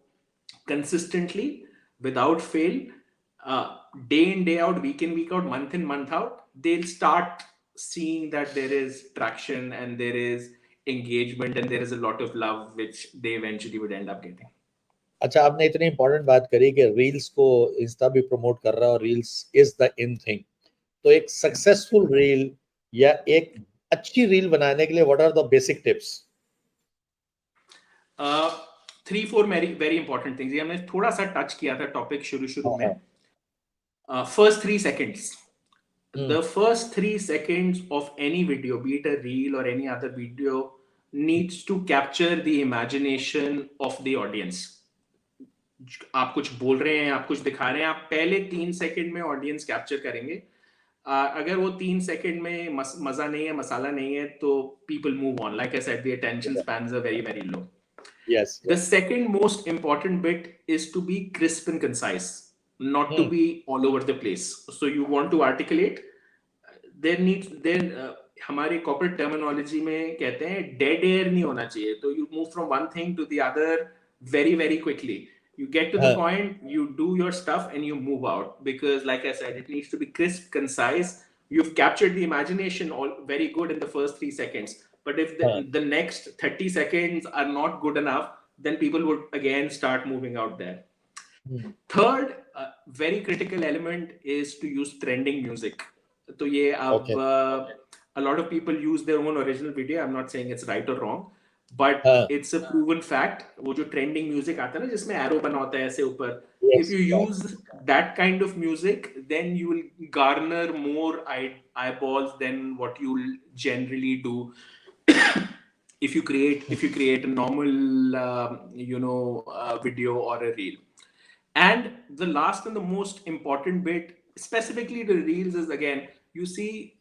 C: consistently without fail, day in day out, week in week out, month in month out, they'll start seeing that there is traction and there is engagement and there is a lot of love which they eventually would end up getting.
A: अच्छा, आपने इतनी important बात करी कि reels को Insta भी promote कर रहा है और reels is the in thing. तो एक सक्सेसफुल रील या एक अच्छी रील बनाने के लिए what are the basic tips?
C: 3-4 very important things. ये हमने थोड़ा सा टच किया था टॉपिक शुरू में. First 3 seconds. The first 3 seconds of any video, be it a reel or any other video, needs to capture the imagination of the audience. आप कुछ बोल रहे हैं, आप कुछ दिखा रहे हैं, आप पहले 3 सेकंड में ऑडियंस कैप्चर करेंगे. अगर वो 3 सेकंड में मजा नहीं है, मसाला नहीं है, तो people move on. Like I said, the attention spans are very, very low.
A: Yes.
C: The second most important bit is to be crisp and concise, not to be all over the place. So you want to articulate. हमारे corporate terminology में कहते हैं dead air नहीं होना चाहिए. तो you move from one thing to the other very, very quickly. You get to the point, you do your stuff and you move out, because like I said, it needs to be crisp, concise. You've captured the imagination all very good in the first 3 seconds. But if the next 30 seconds are not good enough, then people would again start moving out there. Third, very critical element is to use trending music. So a lot of people use their own original video. I'm not saying it's right or wrong, but it's a proven fact. वो जो trending music आता है ना, जिसमें arrow बना होता है ऐसे ऊपर. If you use that kind of music, then you will garner more eyeballs than what you will generally do if you create a normal video or a reel. And the last and the most important bit, specifically the reels, is again, you see,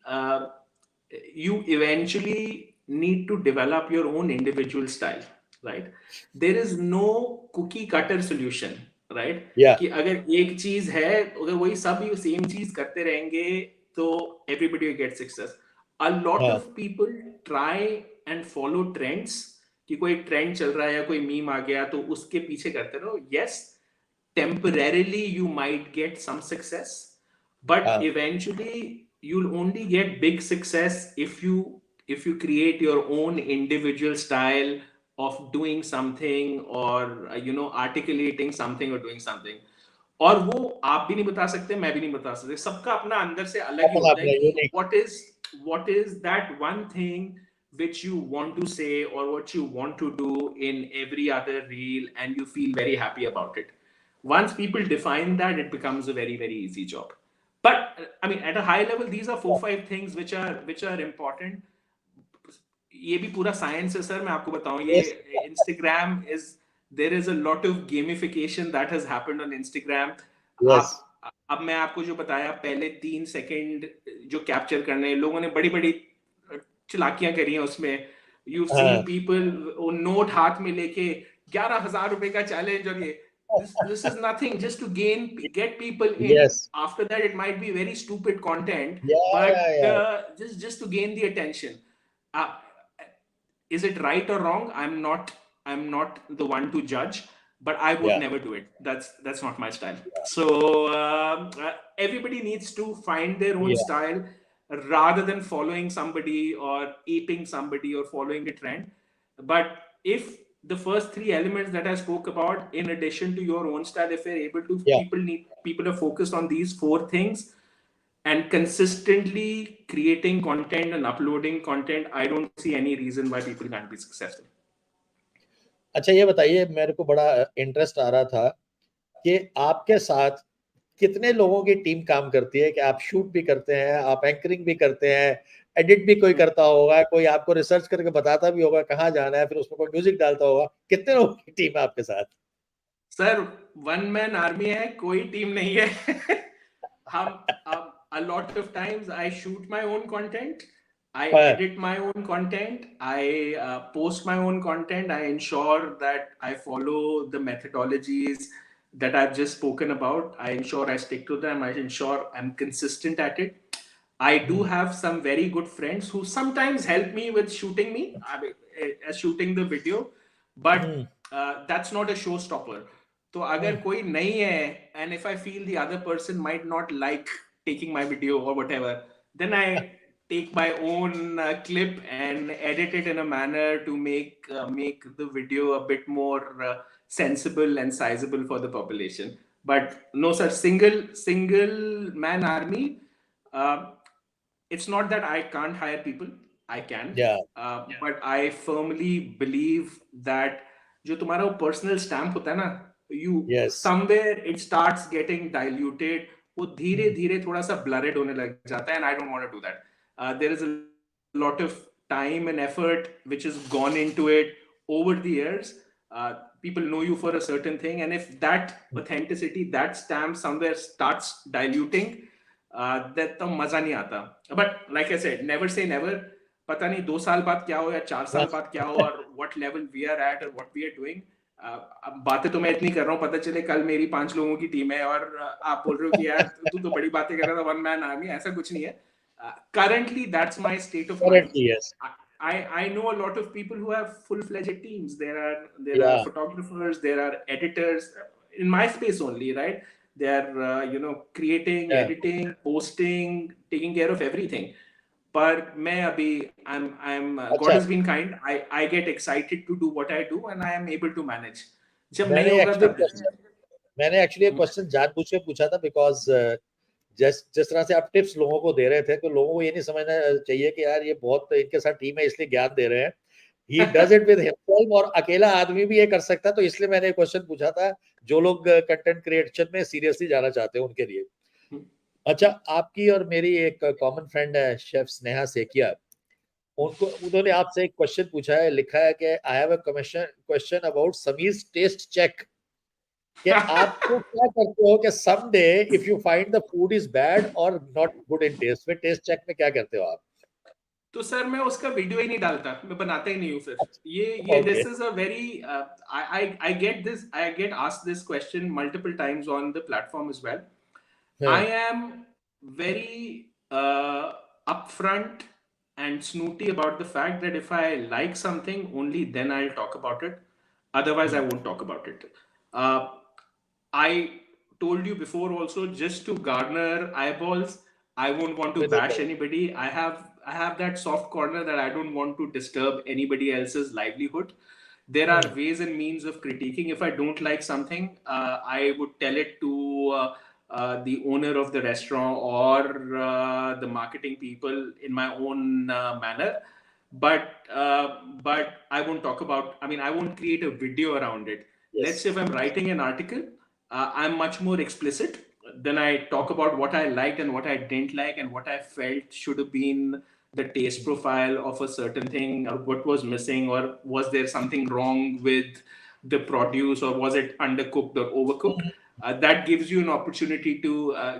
C: you eventually need to develop your own individual style, right? There is no cookie cutter solution, right? कि अगर एक चीज है, अगर वही सब same चीज करते रहेंगे, तो everybody will get success. A lot of people try and follow trends, कि कोई ट्रेंड चल रहा है या कोई मीम आ गया तो उसके पीछे करते रहो. Yes, temporarily you might get some success, but eventually you'll only get big success if you create your own individual style of doing something, or articulating something or doing something. और वो आप भी नहीं बता सकते, मैं भी नहीं बता सकते. सबका अपना अंदर से अलग ही होता है कि what is that one thing which you want to say or what you want to do in every other reel and you feel very happy about it. Once people define that, it becomes a very, very easy job. But I mean, at a high level, these are 4-5 things which are important. ये भी पूरा science है sir, मैं आपको बताऊं. ये Instagram there is a lot of gamification that has happened on Instagram. अब मैं आपको जो बताया, पहले 3 सेकंड जो कैप्चर करने, लोगों ने बड़ी-बड़ी चलाकियां करी हैं उसमें. You've seen people नोट हाथ में लेके 11,000 रुपए का चैलेंज, और ये this is nothing, just to get people in. Yes. After that, it might be very stupid content, but just to gain the attention. Is it right or wrong? I'm not the one to judge, but I would never do it. That's not my style. So everybody needs to find their own style rather than following somebody or aping somebody or following a trend. But if the first 3 elements that I spoke about, in addition to your own style, if you're able to, people are focused on these 4 things and consistently creating content and uploading content, I don't see any reason why people can't be successful.
A: अच्छा, ये बताइए, मेरे को बड़ा interest आ रहा था कि आपके साथ कितने लोगों की टीम काम करती है, कि आप शूट भी करते हैं, आप एंकरिंग भी करते हैं, एडिट भी कोई करता होगा, कोई आपको रिसर्च करके बताता भी होगा कहाँ जाना है, फिर उसमें कोई म्यूजिक डालता होगा। कितने लोगों की टीम है आपके साथ?
C: सर, वन मैन आर्मी है, कोई टीम नहीं है। हम a lot of times I shoot my own content, I
A: हाँ,
C: edit my own content, I post my own content, I ensure that I follow the methodologies that I've just spoken about. I ensure I stick to them, I ensure I'm consistent at it. I do have some very good friends who sometimes help me with shooting me, I mean, shooting the video, but that's not a showstopper. तो अगर कोई नहीं है, and if I feel the other person might not like taking my video or whatever, then I take my own clip and edit it in a manner to make the video a bit more sensible and sizable for the population. But no, sir, single man army. Uh, it's not that I can't hire people. I can.
A: yeah,
C: But I firmly believe that जो तुम्हारा वो personal stamp होता है ना, you
A: yes,
C: somewhere it starts getting diluted, वो धीरे धीरे थोड़ा सा blurred होने लग जाता है, and I don't want to do that. There is a lot of time and effort which has gone into it over the years. People know you for a certain thing, and if that authenticity, that stamp somewhere starts diluting, that तो मजा नहीं आता. But like I said, never say never. पता नहीं 2 साल बाद क्या हो या 4 साल बाद क्या हो, और what level we are at or what we are doing. अब बातें तो मैं इतनी कर रहा हूँ, पता चले कल मेरी 5 लोगों की टीम है और आप बोल रहे हो कि यार तू तो बड़ी बातें कर रहा था, वन मैन आर्मी, ऐसा कुछ नहीं है. Currently that's my state of mind.
A: currently yes,
C: I know a lot of people who have full-fledged teams. There are
A: yeah,
C: photographers, there are editors in my space only, right? They are creating,
A: yeah.
C: editing, posting, taking care of everything. But मैं अभी I'm God
A: अच्छा,
C: has been kind. I get excited to do what I do, and I am able to manage. जब नहीं
A: मैंने
C: होगा
A: actually
C: तब देखना.
A: मैंने एक्चुअली एक क्वेश्चन जानबूझ के पूछा था, बिकॉज जिस जिस तरह से आप टिप्स लोगों को दे रहे थे, तो लोगों को ये नहीं समझना चाहिए कि यार ये बहुत इनके साथ टीम है इसलिए ज्ञान दे रहे हैं. He does it with himself, और अकेला आदमी भी ये कर सकता है. तो इसलिए मैंने क्वेश्चन पूछा था, जो लोग कंटेंट क्रिएशन में सीरियसली जाना चाहते हैं उनके लिए. अच्छा, आपकी और मेरी एक कॉमन फ्रेंड है शेफ स्नेहा सेकिया. उन्होंने आपसे एक क्वेश्चन पूछा है, लिखा है कि I have a question about समीज टेस्ट चेक. कि आपको क्या करते हो कि someday if you find the food is bad और नॉट गुड इन टेस्ट, फिर टेस्ट चेक में क्या करते हो आप?
C: तो सर मैं उसका वीडियो ही नहीं डालता, मैं बनाता ही नहीं हूँ फिर. ये
A: okay,
C: this is a very I get asked this question multiple times on the platform as well. I am very upfront and snooty about the fact that if I like something, only then I'll talk about it. Otherwise, I won't talk about it. Uh, I told you before also, just to garner eyeballs, I won't want to bash anybody. I have that soft corner that I don't want to disturb anybody else's livelihood. There are ways and means of critiquing. If I don't like something, I would tell it to the owner of the restaurant or the marketing people in my own manner. But I won't talk about. I mean, I won't create a video around it. Let's say if I'm writing an article, I'm much more explicit. Then I talk about what I liked and what I didn't like and what I felt should have been the taste profile of a certain thing, or what was missing, or was there something wrong with the produce, or was it undercooked or overcooked. That gives you an opportunity to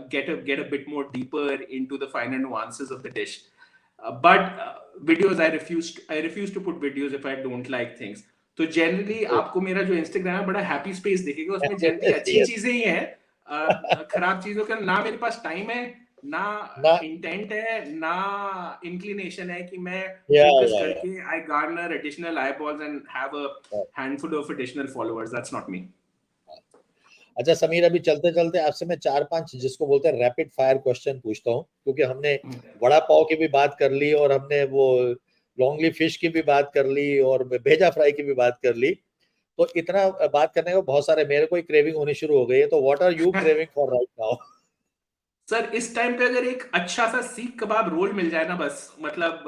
C: get a bit more deeper into the finer nuances of the dish. But videos, I refuse to put videos if I don't like things. तो generally आपको मेरा जो Instagram है बड़ा happy space दिखेगा, उसमें generally अच्छी चीजें ही हैं. खराब चीजों का ना मेरे पास टाइम है, ना इंटेंट है, ना इंक्लिनेशन है कि मैं फोकस करके I garner additional eyeballs and have a handful of additional followers. That's not me.
A: अच्छा समीर, अभी चलते चलते आपसे मैं 4-5 जिसको बोलते हैं रैपिड फायर क्वेश्चन पूछता हूँ, क्योंकि हमने वड़ा पाव की भी बात कर ली और हमने वो लॉन्गली फिश की भी बात कर ली और भेजा फ्राई की भी बात कर ली. तो इतना बात करने को बहुत सारे मेरे को ही क्रेविंग होनी शुरू हो गई है. तो what are you craving for right now?
C: Sir इस टाइम पे अगर एक अच्छा सा सीख कबाब रोल मिल जाए ना, बस मतलब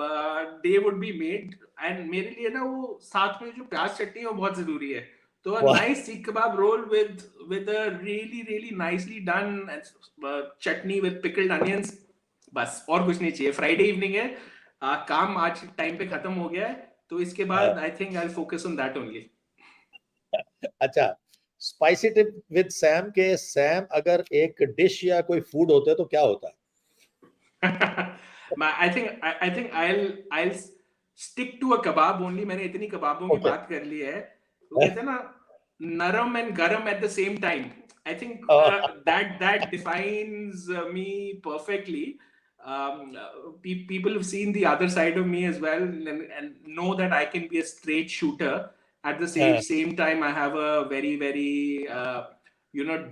C: day would be made. And मेरे लिए ना वो साथ में जो प्याज चटनी है वो बहुत जरूरी है. तो a nice seekh kebab roll with a really nicely done chutney with pickled onions, बस और कुछ नहीं चाहिए. फ्राइडे इवनिंग है, काम आज टाइम पे खत्म हो गया है, तो इसके बाद I think I will focus on that only.
A: अच्छा, स्पाइसी टिप विद सैम के सैम अगर एक डिश या कोई फूड होता है तो क्या होता है?
C: I think I'll stick to a kebab only. मैंने इतनी कबाबों की
A: ओके।
C: बात कर ली है, वो कहते हैं ना नरम एंड गरम at the same time. I think that defines me perfectly. People have seen the other side of me as well, and know that I can be a straight shooter. At the same time, I have a very very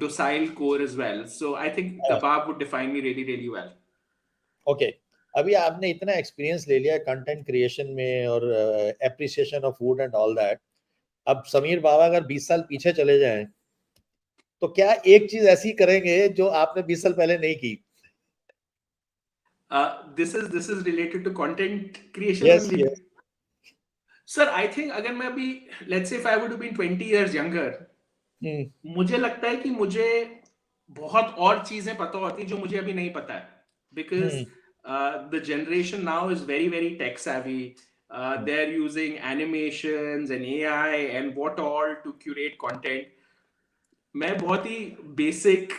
C: docile core as well. So I think kebab would define me really really well.
A: Okay, अभी आपने इतना experience ले लिया content creation में और appreciation of food and all that, अब समीर बाबा अगर 20 साल पीछे चले जाएं तो क्या एक चीज ऐसी करेंगे जो आपने 20 साल पहले नहीं की?
C: This is related to content creation
A: Yes,
C: only.
A: yes.
C: Sir, I think अगर मैं अभी let's say if I would have been 20 years younger, मुझे लगता है कि मुझे बहुत और चीजें पता होती जो मुझे अभी नहीं पता है, because the generation now is very very tech savvy. They're using animations and AI and what all to curate content. मैं बहुत ही बेसिक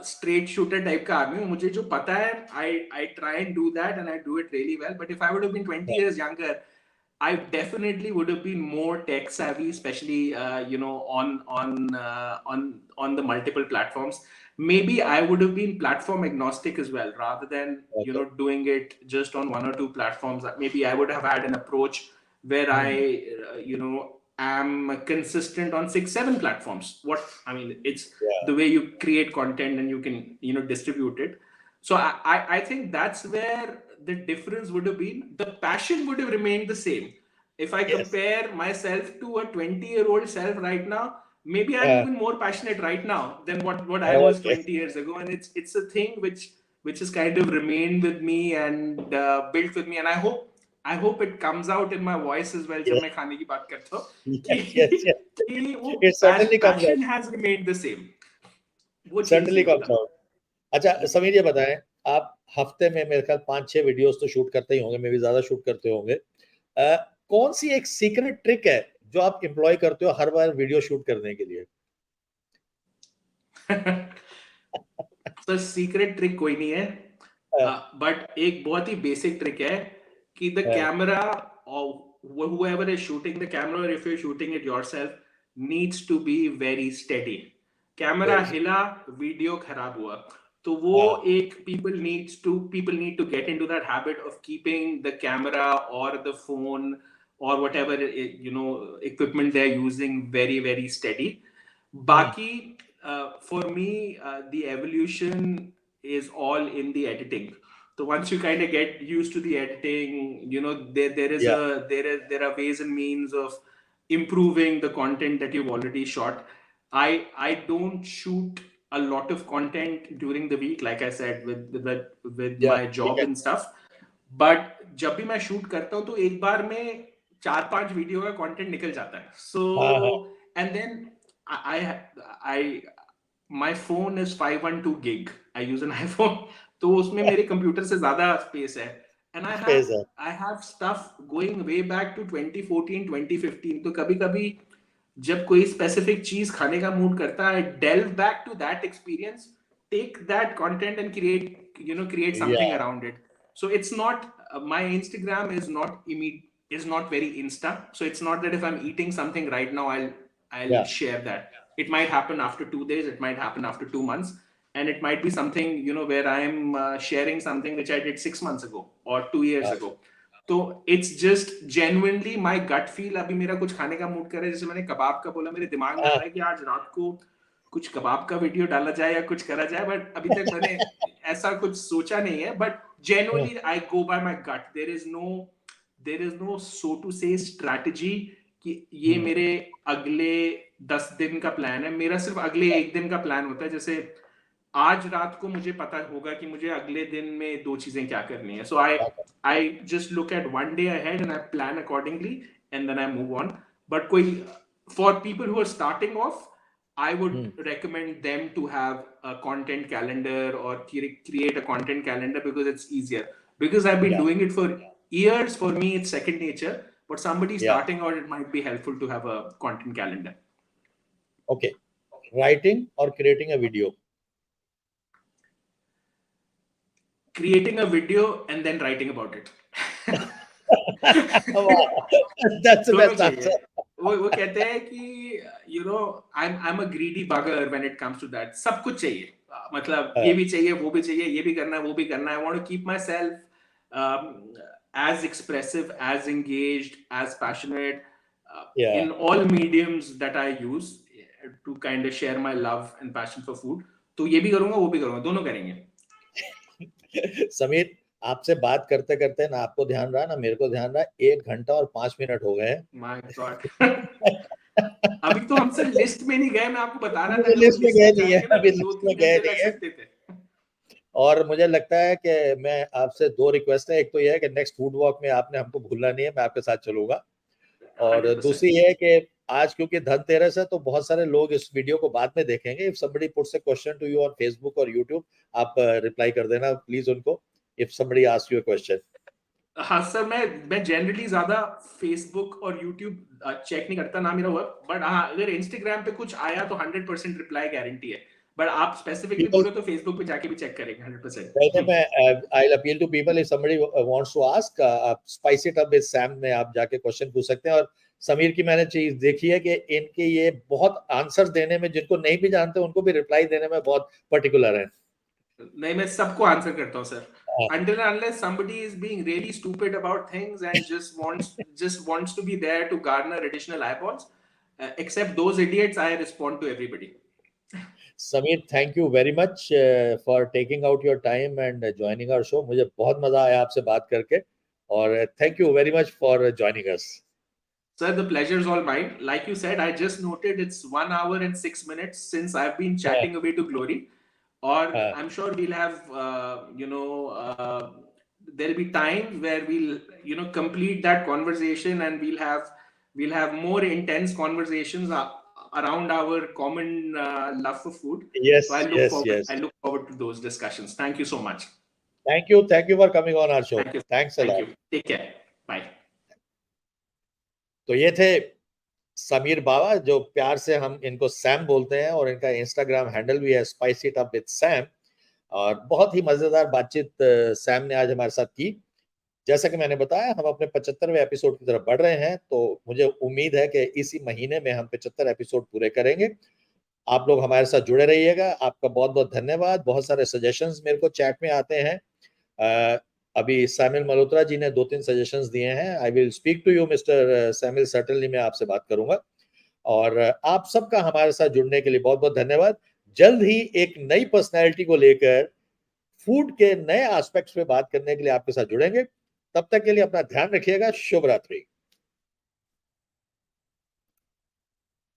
C: स्ट्रेट शूटर टाइप का आदमी हूँ, मुझे जो पता है I try and do that and I do it really well. But if I would have been 20 years younger, I definitely would have been more tech savvy, especially on the multiple platforms. Maybe I would have been platform agnostic as well, rather than doing it just on one or two platforms. Maybe I would have had an approach where I am consistent on 6-7 platforms. It's the way you create content and you can distribute it. So I think that's where the difference would have been. The passion would have remained the same. If I compare myself to a 20-year-old self right now, maybe I'm even more passionate right now than what I was 20 years ago. And it's a thing which has kind of remained with me and built with me. And I hope it comes out in my voice as well जब मैं खाने की बात करता हूँ कि वो passion has remained the same. वो change नहीं होता.
A: अच्छा समीर, ये बताएं, आप हफ्ते में मेरे ख्याल 5-6 वीडियोस तो शूट करते ही होंगे, मे भी ज्यादा शूट करते होंगे, कौन सी एक सीक्रेट ट्रिक है जो आप एम्प्लॉय करते हो हर बार वीडियो शूट करने के लिए?
C: तो सीक्रेट ट्रिक कोई नहीं है, बट एक बहुत ही बेसिक ट्रिक है कि the camera or whoever is shooting the camera, or if you're shooting it yourself, needs to be very steady. Camera हिला, वीडियो खराब हुआ, तो वो एक people need to get into that habit of keeping the camera or the phone or whatever equipment they're using very very steady. Baki for me the evolution is all in the editing. So once you kind of get used to the editing, there are ways and means of improving the content that you've already shot. I don't shoot a lot of content during the week, like I said, with my job and stuff. But जब भी मैं shoot करता हूँ तो एक बार में 4-5 video का content निकल जाता है. So and then my phone is 512 gig. I use an iPhone. तो उसमें मेरे कंप्यूटर से ज्यादा स्पेस है. And I have stuff going way back to 2014, 2015. तो कभी-कभी जब कोई स्पेसिफिक चीज खाने का मूड करता है, delve back to that experience, take that content and create something around it. So it's not my Instagram is not very Insta. So it's not that if I'm eating something right now, I'll share that. It might happen after 2 days, it might happen after 2 months, and it might be something where I'm sharing something which I did 6 months ago or 2 years ago. तो it's just genuinely my gut feel. अभी मेरा कुछ खाने का mood कर रहा है, जैसे मैंने कबाब का बोला, मेरे दिमाग में आ रहा है कि आज रात को कुछ कबाब का वीडियो डाला जाए या कुछ करा जाए, बट अभी तक मैंने ऐसा कुछ सोचा नहीं है. But genuinely I go by my gut. There is no so to say strategy कि ये मेरे अगले 10 दिन का प्लान है. मेरा सिर्फ अगले 1 दिन का प्लान होता है. जैसे आज रात को मुझे पता होगा कि मुझे अगले दिन में 2 चीजें क्या करनी है. So I just look at one day ahead and I plan accordingly and then I move on. But for people who are starting off, I would recommend them to have a content calendar or create a content calendar because it's easier. because I've been
A: Yeah.
C: doing it for years. For me, it's second nature. But somebody
A: Yeah.
C: starting out, it might be helpful to have a content calendar.
A: Okay. Writing or creating a video?
C: Creating a video and then writing about it.
A: Wow. That's the
C: दोनों
A: best
C: चाहिए.
A: answer.
C: वो कहते हैं कि I'm a greedy bugger when it comes to that. सब कुछ चाहिए. मतलब ये भी चाहिए, वो भी चाहिए, ये भी करना है, वो भी करना है. I want to keep myself as expressive, as engaged, as passionate
A: Yeah.
C: in all mediums that I use to kind of share my love and passion for food. तो ये भी करूंगा, वो भी करूंगा, दोनों करेंगे.
A: समीर, आपसे बात करते करते ना आपको ध्यान रहा ना मेरे को ध्यान रहा, 1 घंटा और 5 मिनट हो गए.
C: My God. अभी तो हमसे लिस्ट में नहीं गए. मैं आपको बता रहा था,
A: लिस्ट में गए नहीं है,
C: जाएंगे ना
A: अभी
C: तो
A: लिस्ट में
C: 2-3
A: गए
C: घंटे
A: नहीं
C: लग
A: है.
C: सकते थे.
A: और मुझे लगता है कि मैं आपसे 2 रिक्वेस्ट है. एक तो यह है कि नेक्स्ट फूड वॉक में आपने हमको भूलना नहीं है, मैं आपके साथ चलूंगा. और
C: 100%.
A: दूसरी है कि आज क्योंकि धनतेरस है तो बहुत सारे लोग इस वीडियो को बाद में देखेंगे. If somebody puts a question to you on Facebook और YouTube, आप रिप्लाई कर देना प्लीज उनको. If somebody asks you a question.
C: हाँ सर, मैं जनरली ज्यादा फेसबुक और यूट्यूब चेक नहीं करता ना मेरा वर्क. बट हाँ, अगर इंस्टाग्राम पे कुछ आया तो 100% रिप्लाई गारंटी है. बट आप स्पेसिफिकली बोल रहे हो तो फेसबुक पे जाके भी चेक करेंगे 100%.
A: मैं I'll appeal to people if somebody wants to ask, आप spice it up with Sam में आप जाके क्वेश्चन पूछ सकते हैं. और समीर की मैंने चीज देखी है कि इनके ये बहुत आंसर देने में, जिनको नहीं भी जानते उनको भी रिप्लाई देने में बहुत पर्टिकुलर है.
C: नहीं, मैं सबको आंसर करता हूँ sir. Until and unless somebody is being really stupid about things and just wants to be there to garner additional eyeballs, except those idiots, I respond to everybody.
A: Sameer, thank you very much for taking out your time and joining our show. मुझे बहुत मजा आया आपसे बात करके, और thank you very much for joining us.
C: Sir, the pleasure is all mine. Like you said, I just noted it's 1 hour and 6 minutes since I've been chatting away to glory. Or I'm sure we'll have, there'll be times where we'll, complete that conversation, and we'll have more intense conversations around our common love for food.
A: Yes,
C: So I look forward to those discussions. Thank you so much.
A: Thank you for coming on our show.
C: Thank you.
A: Thanks a lot.
C: Thank you. Take care. Bye.
A: तो ये थे समीर बावा, जो प्यार से हम इनको Sam बोलते हैं, और इनका इंस्टाग्राम हैंडल भी है spice it up with Sam. और बहुत ही मजेदार बातचीत सैम ने आज हमारे साथ की. जैसा कि मैंने बताया, हम अपने 75वें एपिसोड की तरफ बढ़ रहे हैं, तो मुझे उम्मीद है कि इसी महीने में हम 75 एपिसोड पूरे करेंगे. आप लोग हमारे साथ जुड़े रहिएगा. आपका बहुत बहुत धन्यवाद. बहुत सारे सजेशंस मेरे को चैट में आते हैं. अभी सैमुअल मल्होत्रा जी ने 2-3 सजेशंस दिए हैं. I will speak to you mister Samuel, certainly मैं आपसे बात करूंगा. और आप सबका हमारे साथ जुड़ने के लिए बहुत बहुत धन्यवाद. जल्द ही एक नई पर्सनैलिटी को लेकर फूड के नए एस्पेक्ट्स पे बात करने के लिए आपके साथ जुड़ेंगे. तब तक के लिए अपना ध्यान रखिएगा. शुभ रात्रि.